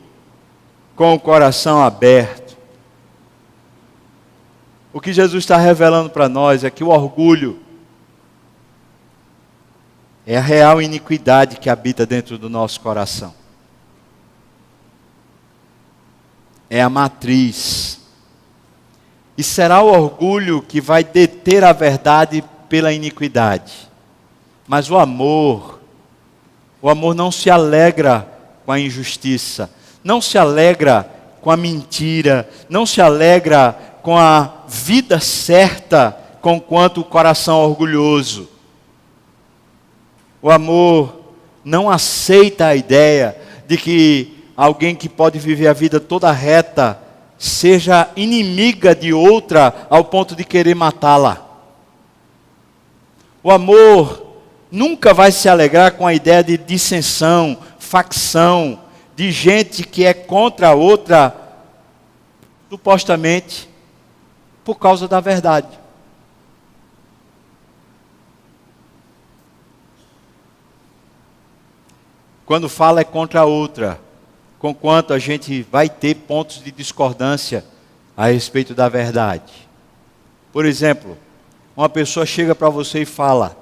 com o coração aberto, o que Jesus está revelando para nós é que o orgulho é a real iniquidade que habita dentro do nosso coração. É a matriz. E será o orgulho que vai deter a verdade pela iniquidade. Mas o amor não se alegra com a injustiça, não se alegra com a mentira, não se alegra com a vida certa, conquanto o coração orgulhoso. O amor não aceita a ideia de que alguém que pode viver a vida toda reta seja inimiga de outra ao ponto de querer matá-la. O amor nunca vai se alegrar com a ideia de dissensão, facção, de gente que é contra a outra, supostamente, por causa da verdade. Quando fala é contra a outra, conquanto a gente vai ter pontos de discordância a respeito da verdade. Por exemplo, uma pessoa chega para você e fala: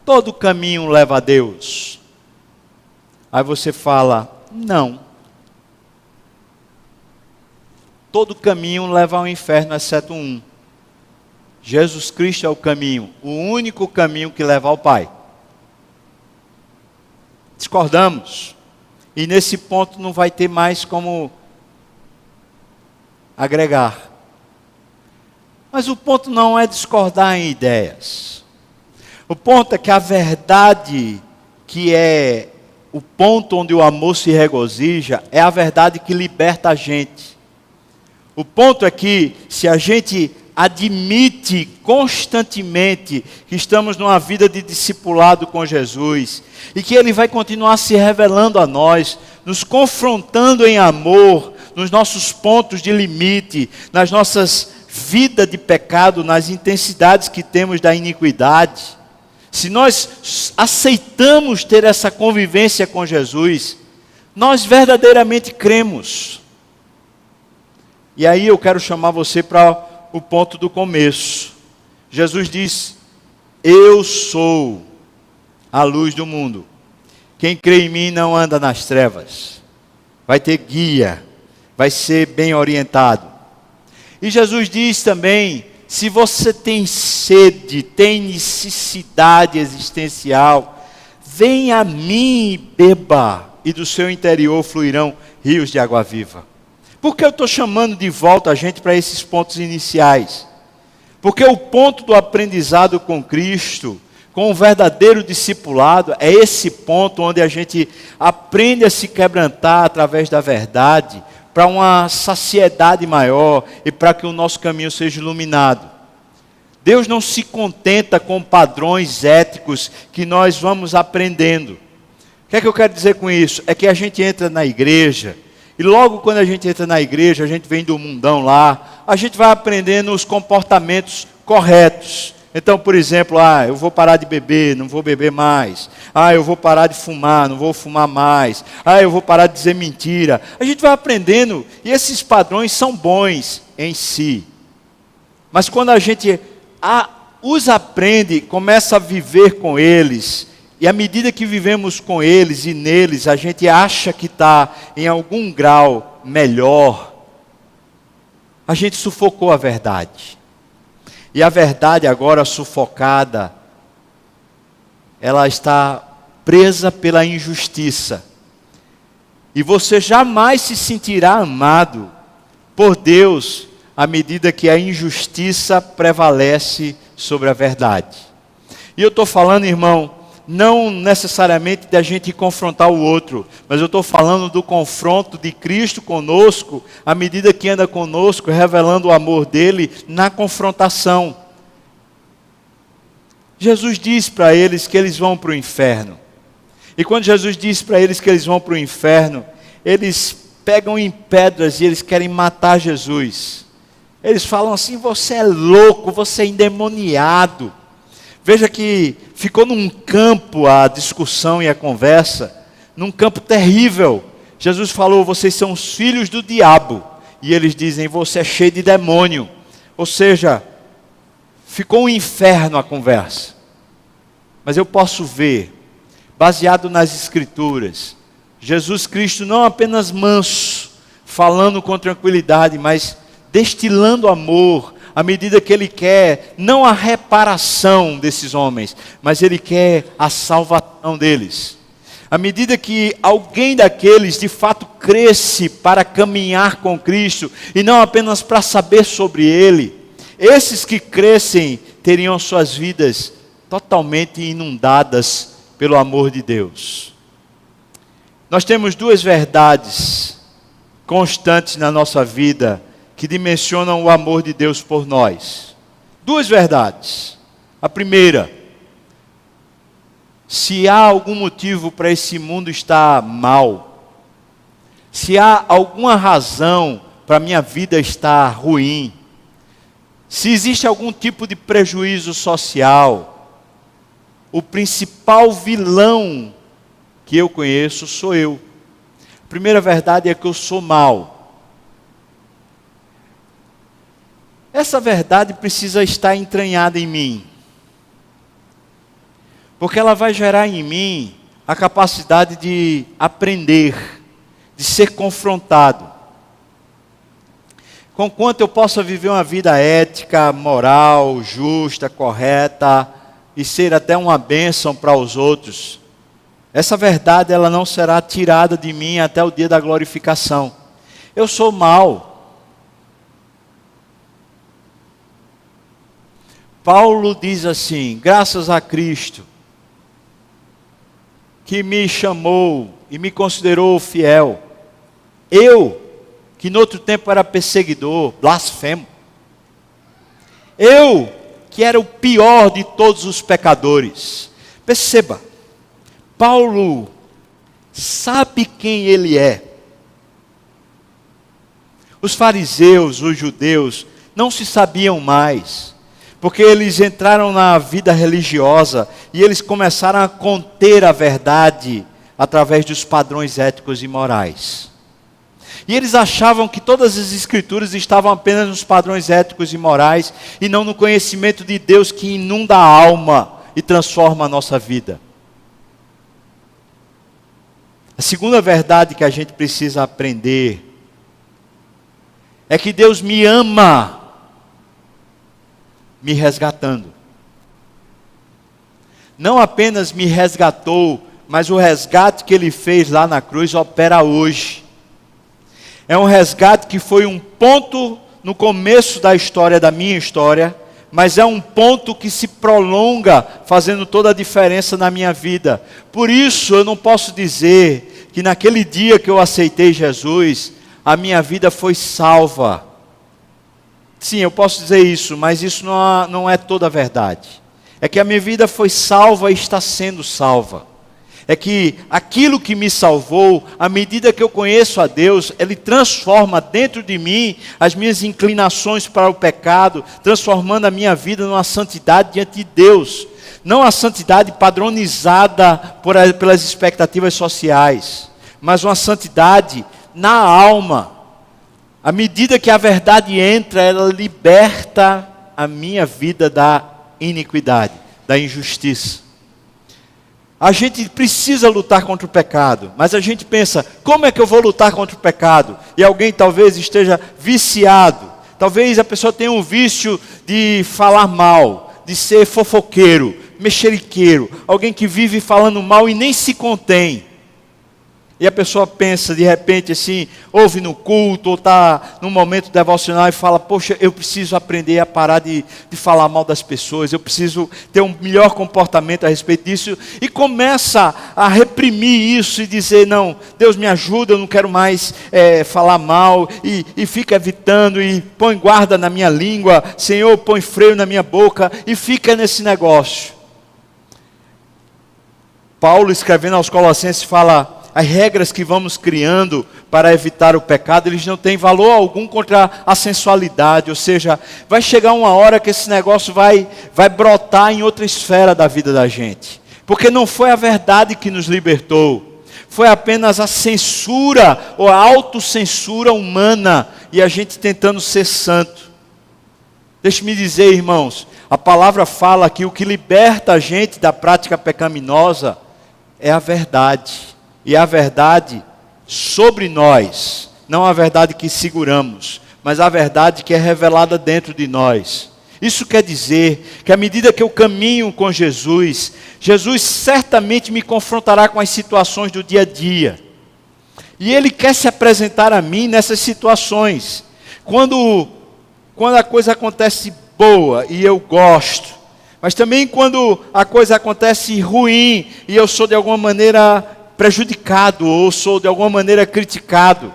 todo caminho leva a Deus. Aí você fala: não. Todo caminho leva ao inferno, exceto um. Jesus Cristo é o caminho, o único caminho que leva ao Pai. Discordamos. E nesse ponto não vai ter mais como agregar. Mas o ponto não é discordar em ideias. O ponto é que a verdade, que é o ponto onde o amor se regozija, é a verdade que liberta a gente. O ponto é que, se a gente admite constantemente que estamos numa vida de discipulado com Jesus, e que Ele vai continuar se revelando a nós, nos confrontando em amor, nos nossos pontos de limite, nas nossas vidas de pecado, nas intensidades que temos da iniquidade. Se nós aceitamos ter essa convivência com Jesus, nós verdadeiramente cremos. E aí eu quero chamar você para o ponto do começo. Jesus diz: eu sou a luz do mundo. Quem crê em mim não anda nas trevas. Vai ter guia, vai ser bem orientado. E Jesus diz também: se você tem sede, tem necessidade existencial, venha a mim e beba, e do seu interior fluirão rios de água viva. Por que eu estou chamando de volta a gente para esses pontos iniciais? Porque o ponto do aprendizado com Cristo, com o verdadeiro discipulado, é esse ponto onde a gente aprende a se quebrantar através da verdade, para uma saciedade maior e para que o nosso caminho seja iluminado. Deus não se contenta com padrões éticos que nós vamos aprendendo. O que é que eu quero dizer com isso? É que a gente entra na igreja, e logo quando a gente entra na igreja, a gente vem do mundão lá, a gente vai aprendendo os comportamentos corretos. Então, por exemplo, eu vou parar de beber, não vou beber mais. Eu vou parar de fumar, não vou fumar mais. Eu vou parar de dizer mentira. A gente vai aprendendo, e esses padrões são bons em si. Mas quando a gente os aprende, começa a viver com eles, e à medida que vivemos com eles e neles, a gente acha que está em algum grau melhor, a gente sufocou a verdade. E a verdade agora sufocada, ela está presa pela injustiça. E você jamais se sentirá amado por Deus à medida que a injustiça prevalece sobre a verdade. E eu estou falando, irmão, não necessariamente da gente confrontar o outro, mas eu estou falando do confronto de Cristo conosco, à medida que anda conosco, revelando o amor dele na confrontação. Jesus diz para eles que eles vão para o inferno. E quando Jesus diz para eles que eles vão para o inferno, eles pegam em pedras e eles querem matar Jesus. Eles falam assim: você é louco, você é endemoniado. Veja que ficou num campo a discussão e a conversa, num campo terrível, Jesus falou, vocês são os filhos do diabo. E eles dizem, você é cheio de demônio. Ou seja, ficou um inferno a conversa. Mas eu posso ver, baseado nas Escrituras, Jesus Cristo não apenas manso, falando com tranquilidade, mas destilando amor, à medida que Ele quer, não a reparação desses homens, mas Ele quer a salvação deles. À medida que alguém daqueles de fato cresce para caminhar com Cristo, e não apenas para saber sobre Ele, esses que crescem teriam suas vidas totalmente inundadas pelo amor de Deus. Nós temos duas verdades constantes na nossa vida que dimensionam o amor de Deus por nós. Duas verdades. A primeira, se há algum motivo para esse mundo estar mal, se há alguma razão para a minha vida estar ruim, se existe algum tipo de prejuízo social, o principal vilão que eu conheço sou eu. A primeira verdade é que eu sou mau. Essa verdade precisa estar entranhada em mim, porque ela vai gerar em mim a capacidade de aprender, de ser confrontado. Conquanto eu possa viver uma vida ética, moral, justa, correta, e ser até uma bênção para os outros, essa verdade ela não será tirada de mim até o dia da glorificação. Eu sou mau. Paulo diz assim, graças a Cristo, que me chamou e me considerou fiel. Eu, que no outro tempo era perseguidor, blasfemo. Eu, que era o pior de todos os pecadores. Perceba, Paulo sabe quem ele é. Os fariseus, os judeus, não se sabiam mais, porque eles entraram na vida religiosa e eles começaram a conter a verdade através dos padrões éticos e morais. E eles achavam que todas as escrituras estavam apenas nos padrões éticos e morais e não no conhecimento de Deus que inunda a alma e transforma a nossa vida. A segunda verdade que a gente precisa aprender é que Deus me ama, me resgatando. Não apenas me resgatou, mas o resgate que Ele fez lá na cruz opera hoje. É um resgate que foi um ponto no começo da história, da minha história, mas é um ponto que se prolonga, fazendo toda a diferença na minha vida. Por isso eu não posso dizer que naquele dia que eu aceitei Jesus, a minha vida foi salva. Sim, eu posso dizer isso, mas isso não é toda a verdade. É que a minha vida foi salva e está sendo salva. É que aquilo que me salvou, à medida que eu conheço a Deus, Ele transforma dentro de mim as minhas inclinações para o pecado, transformando a minha vida numa santidade diante de Deus. Não a santidade padronizada pelas expectativas sociais, mas uma santidade na alma. À medida que a verdade entra, ela liberta a minha vida da iniquidade, da injustiça. A gente precisa lutar contra o pecado, mas a gente pensa, como é que eu vou lutar contra o pecado? E alguém talvez esteja viciado, talvez a pessoa tenha um vício de falar mal, de ser fofoqueiro, mexeriqueiro, alguém que vive falando mal e nem se contém. E a pessoa pensa de repente assim, ouve no culto, ou está num momento devocional e fala, poxa, eu preciso aprender a parar de falar mal das pessoas, eu preciso ter um melhor comportamento a respeito disso, e começa a reprimir isso e dizer, não, Deus me ajuda, eu não quero mais falar mal, e fica evitando, e põe guarda na minha língua, Senhor, põe freio na minha boca, e fica nesse negócio. Paulo, escrevendo aos Colossenses, fala, as regras que vamos criando para evitar o pecado, eles não têm valor algum contra a sensualidade. Ou seja, vai chegar uma hora que esse negócio vai brotar em outra esfera da vida da gente. Porque não foi a verdade que nos libertou. Foi apenas a censura ou a autocensura humana e a gente tentando ser santo. Deixe-me dizer, irmãos, a palavra fala que o que liberta a gente da prática pecaminosa é a verdade. E a verdade sobre nós, não a verdade que seguramos, mas a verdade que é revelada dentro de nós. Isso quer dizer que à medida que eu caminho com Jesus, Jesus certamente me confrontará com as situações do dia a dia. E Ele quer se apresentar a mim nessas situações. Quando a coisa acontece boa e eu gosto, mas também quando a coisa acontece ruim e eu sou de alguma maneira prejudicado ou sou de alguma maneira criticado.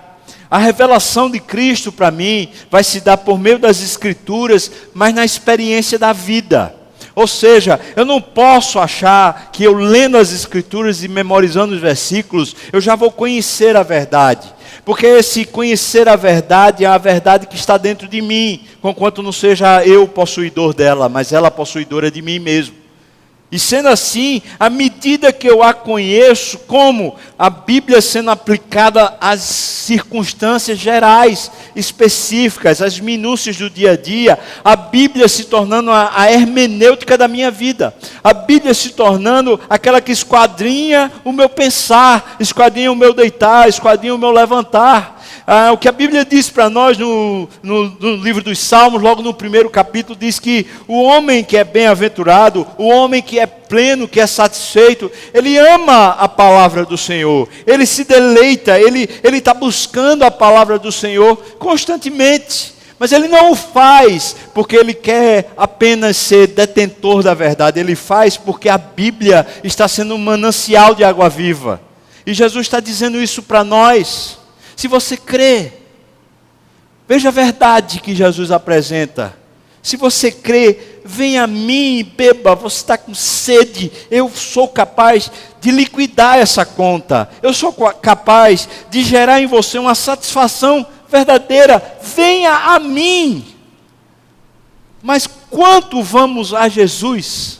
A revelação de Cristo para mim vai se dar por meio das Escrituras, mas na experiência da vida. Ou seja, eu não posso achar que eu lendo as Escrituras e memorizando os versículos, eu já vou conhecer a verdade. Porque esse conhecer a verdade é a verdade que está dentro de mim, conquanto não seja eu possuidor dela, mas ela possuidora de mim mesmo. E sendo assim, à medida que eu a conheço, como a Bíblia sendo aplicada às circunstâncias gerais, específicas, às minúcias do dia a dia, a Bíblia se tornando a hermenêutica da minha vida, a Bíblia se tornando aquela que esquadrinha o meu pensar, esquadrinha o meu deitar, esquadrinha o meu levantar. O que a Bíblia diz para nós no livro dos Salmos, logo no primeiro capítulo, diz que o homem que é bem-aventurado, o homem que é pleno, que é satisfeito, ele ama a palavra do Senhor, ele se deleita, ele está buscando a palavra do Senhor constantemente. Mas ele não o faz porque ele quer apenas ser detentor da verdade, ele faz porque a Bíblia está sendo um manancial de água viva. E Jesus está dizendo isso para nós. Se você crê, veja a verdade que Jesus apresenta. Se você crê, venha a mim e beba, você está com sede, eu sou capaz de liquidar essa conta. Eu sou capaz de gerar em você uma satisfação verdadeira. Venha a mim. Mas quanto vamos a Jesus?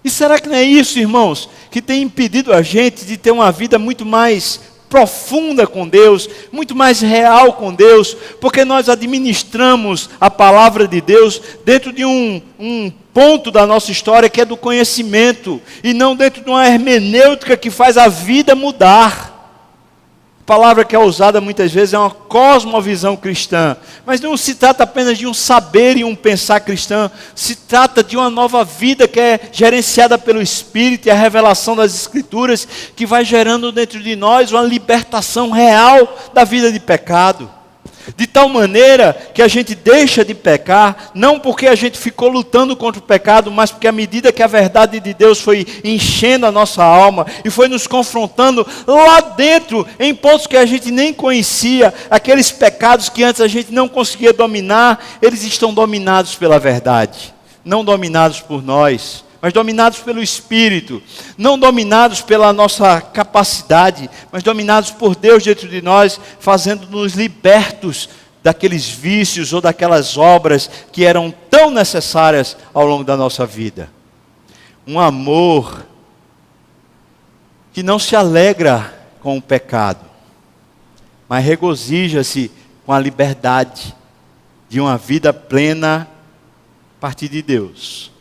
E será que não é isso, irmãos, que tem impedido a gente de ter uma vida muito mais profunda com Deus, muito mais real com Deus, porque nós administramos a palavra de Deus dentro de um ponto da nossa história que é do conhecimento, e não dentro de uma hermenêutica que faz a vida mudar. A palavra que é usada muitas vezes é uma cosmovisão cristã, mas não se trata apenas de um saber e um pensar cristão, se trata de uma nova vida que é gerenciada pelo Espírito e a revelação das Escrituras, que vai gerando dentro de nós uma libertação real da vida de pecado. De tal maneira que a gente deixa de pecar, não porque a gente ficou lutando contra o pecado, mas porque à medida que a verdade de Deus foi enchendo a nossa alma e foi nos confrontando lá dentro, em pontos que a gente nem conhecia, aqueles pecados que antes a gente não conseguia dominar, eles estão dominados pela verdade, não dominados por nós, mas dominados pelo Espírito, não dominados pela nossa capacidade, mas dominados por Deus dentro de nós, fazendo-nos libertos daqueles vícios ou daquelas obras que eram tão necessárias ao longo da nossa vida. Um amor que não se alegra com o pecado, mas regozija-se com a liberdade de uma vida plena a partir de Deus.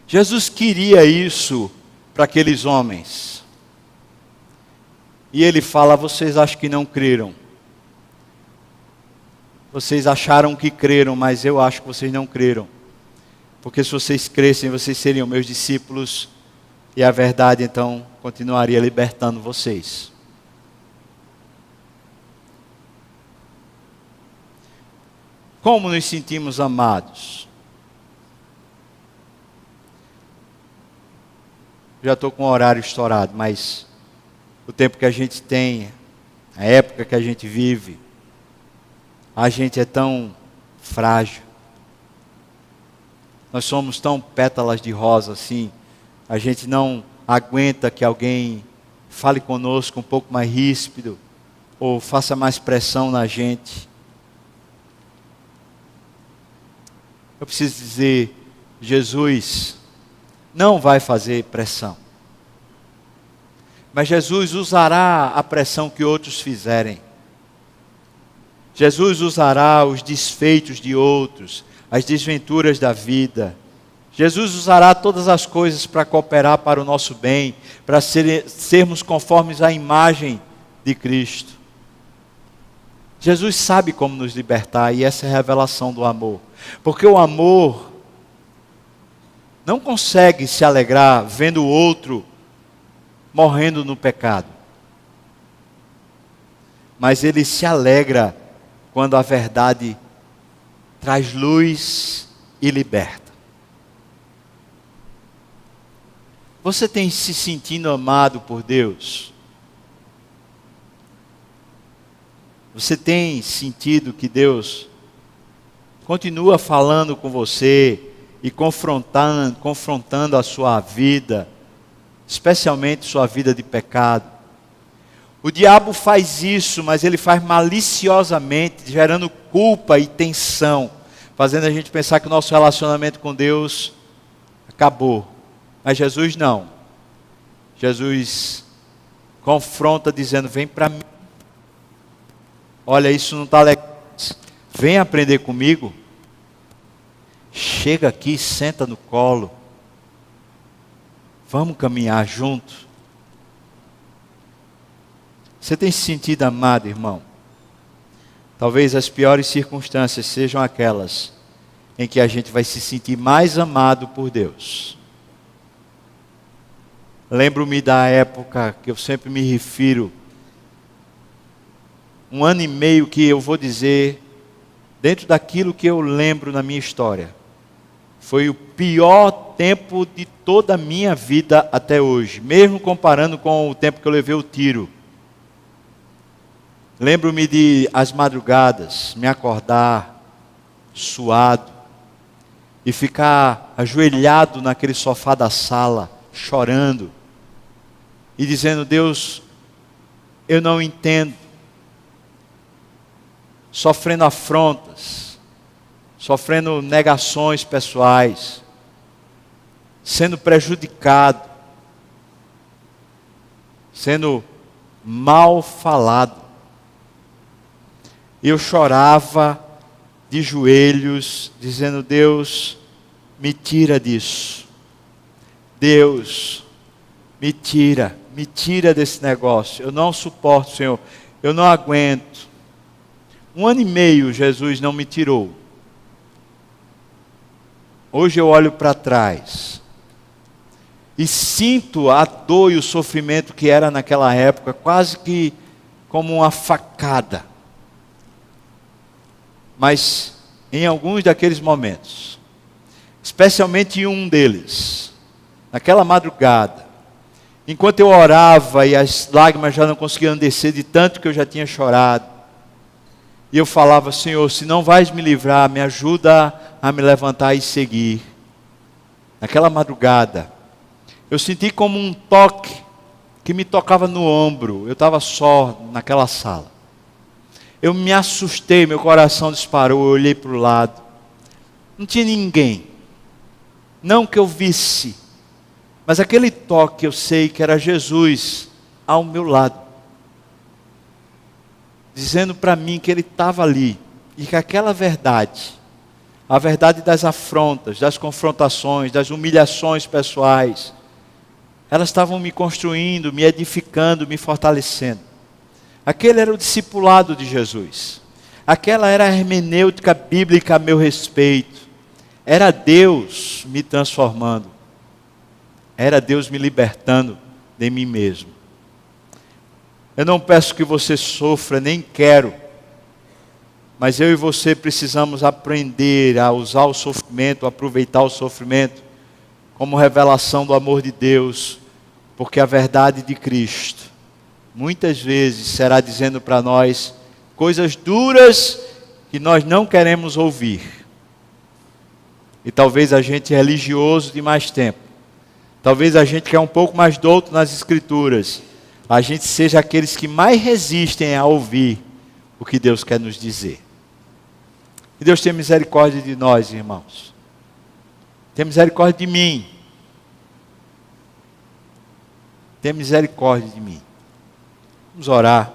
Jesus queria isso para aqueles homens. E ele fala: vocês acham que não creram. Vocês acharam que creram, mas eu acho que vocês não creram. Porque se vocês crescem, vocês seriam meus discípulos. E a verdade então continuaria libertando vocês. Como nos sentimos amados? Já estou com o horário estourado, mas o tempo que a gente tem, a época que a gente vive, a gente é tão frágil. Nós somos tão pétalas de rosa assim. A gente não aguenta que alguém fale conosco um pouco mais ríspido, ou faça mais pressão na gente. Eu preciso dizer, Jesus não vai fazer pressão. Mas Jesus usará a pressão que outros fizerem. Jesus usará os desfeitos de outros, as desventuras da vida. Jesus usará todas as coisas para cooperar para o nosso bem, para sermos conformes à imagem de Cristo. Jesus sabe como nos libertar, e essa é a revelação do amor. Porque o amor não consegue se alegrar vendo o outro morrendo no pecado. Mas ele se alegra quando a verdade traz luz e liberta. Você tem se sentindo amado por Deus? Você tem sentido que Deus continua falando com você e confrontando a sua vida, especialmente sua vida de pecado? O diabo faz isso, mas ele faz maliciosamente, gerando culpa e tensão, fazendo a gente pensar que o nosso relacionamento com Deus acabou. Mas Jesus não. Jesus confronta dizendo: vem para mim. Olha, isso não está legal. Vem aprender comigo. Chega aqui, senta no colo. Vamos caminhar junto. Você tem se sentido amado, irmão? Talvez as piores circunstâncias sejam aquelas em que a gente vai se sentir mais amado por Deus. Lembro-me da época que eu sempre me refiro, 1 ano e meio que eu vou dizer, dentro daquilo que eu lembro na minha história, foi o pior tempo de toda a minha vida até hoje, mesmo comparando com o tempo que eu levei o tiro. Lembro-me de as madrugadas, me acordar suado e ficar ajoelhado naquele sofá da sala, chorando e dizendo: Deus, eu não entendo, sofrendo afrontas, sofrendo negações pessoais, sendo prejudicado, sendo mal falado. Eu chorava de joelhos, dizendo: Deus, me tira disso. Deus, me tira desse negócio. Eu não suporto, Senhor. Eu não aguento. 1 ano e meio Jesus não me tirou. Hoje eu olho para trás e sinto a dor e o sofrimento que era naquela época, quase que como uma facada. Mas em alguns daqueles momentos, especialmente em um deles, naquela madrugada, enquanto eu orava e as lágrimas já não conseguiam descer de tanto que eu já tinha chorado, e eu falava: Senhor, se não vais me livrar, me ajuda a me levantar e seguir. Naquela madrugada, eu senti como um toque que me tocava no ombro. Eu estava só naquela sala. Eu me assustei, meu coração disparou, eu olhei para o lado. Não tinha ninguém. Não que eu visse. Mas aquele toque, eu sei que era Jesus ao meu lado, dizendo para mim que Ele estava ali. E que aquela verdade, a verdade das afrontas, das confrontações, das humilhações pessoais, elas estavam me construindo, me edificando, me fortalecendo. Aquele era o discipulado de Jesus. Aquela era a hermenêutica bíblica a meu respeito. Era Deus me transformando. Era Deus me libertando de mim mesmo. Eu não peço que você sofra, nem quero. Mas eu e você precisamos aprender a usar o sofrimento, a aproveitar o sofrimento como revelação do amor de Deus. Porque a verdade de Cristo muitas vezes será dizendo para nós coisas duras que nós não queremos ouvir. E talvez a gente é religioso de mais tempo, talvez a gente que é um pouco mais douto nas Escrituras, a gente seja aqueles que mais resistem a ouvir o que Deus quer nos dizer. Que Deus tenha misericórdia de nós, irmãos. Tenha misericórdia de mim. Tem misericórdia de mim. Vamos orar.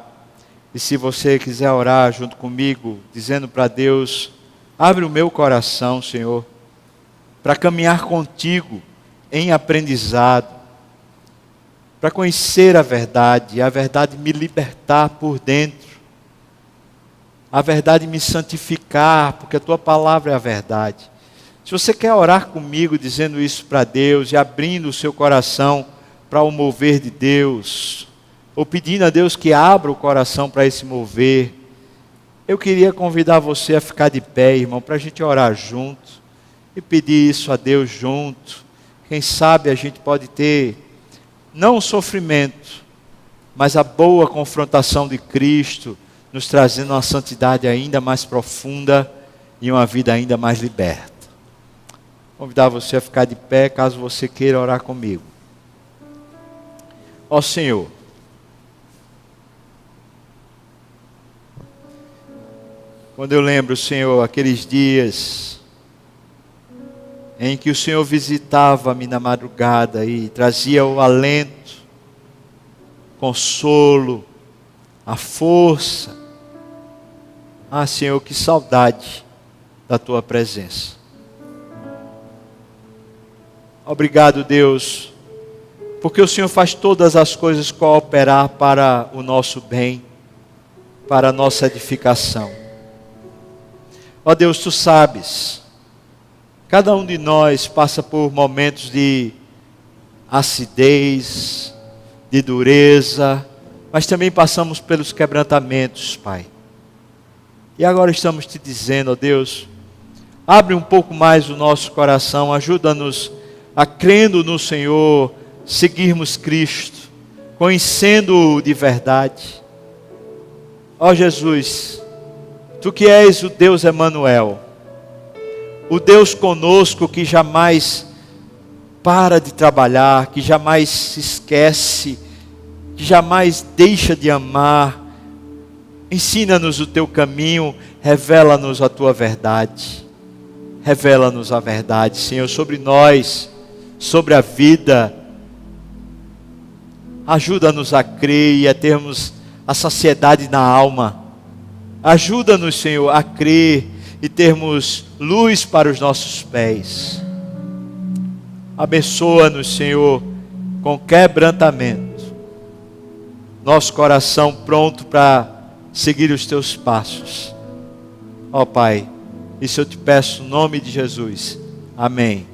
E se você quiser orar junto comigo, dizendo para Deus: abre o meu coração, Senhor, para caminhar contigo em aprendizado, para conhecer a verdade me libertar por dentro, a verdade me santificar, porque a tua palavra é a verdade. Se você quer orar comigo dizendo isso para Deus e abrindo o seu coração para o mover de Deus, ou pedindo a Deus que abra o coração para esse mover, eu queria convidar você a ficar de pé, irmão, para a gente orar junto e pedir isso a Deus junto. Quem sabe a gente pode ter, não o sofrimento, mas a boa confrontação de Cristo, nos trazendo uma santidade ainda mais profunda e uma vida ainda mais liberta. Convidar você a ficar de pé, caso você queira orar comigo. Ó Senhor, quando eu lembro, Senhor, aqueles dias em que o Senhor visitava-me na madrugada e trazia o alento, consolo, a força. Ah, Senhor, que saudade da tua presença. Obrigado, Deus, porque o Senhor faz todas as coisas cooperar para o nosso bem, para a nossa edificação. Ó Deus, tu sabes, cada um de nós passa por momentos de acidez, de dureza, mas também passamos pelos quebrantamentos, Pai. E agora estamos te dizendo, ó Deus, abre um pouco mais o nosso coração, ajuda-nos a, crendo no Senhor, seguirmos Cristo, conhecendo-o de verdade. Ó Jesus, tu que és o Deus Emanuel, o Deus conosco que jamais para de trabalhar, que jamais se esquece, que jamais deixa de amar. Ensina-nos o teu caminho, revela-nos a tua verdade. Revela-nos a verdade, Senhor, sobre nós, sobre a vida. Ajuda-nos a crer e a termos a saciedade na alma. Ajuda-nos, Senhor, a crer e termos luz para os nossos pés. Abençoa-nos, Senhor, com quebrantamento. Nosso coração pronto para seguir os teus passos. Ó Pai, isso eu te peço no nome de Jesus. Amém.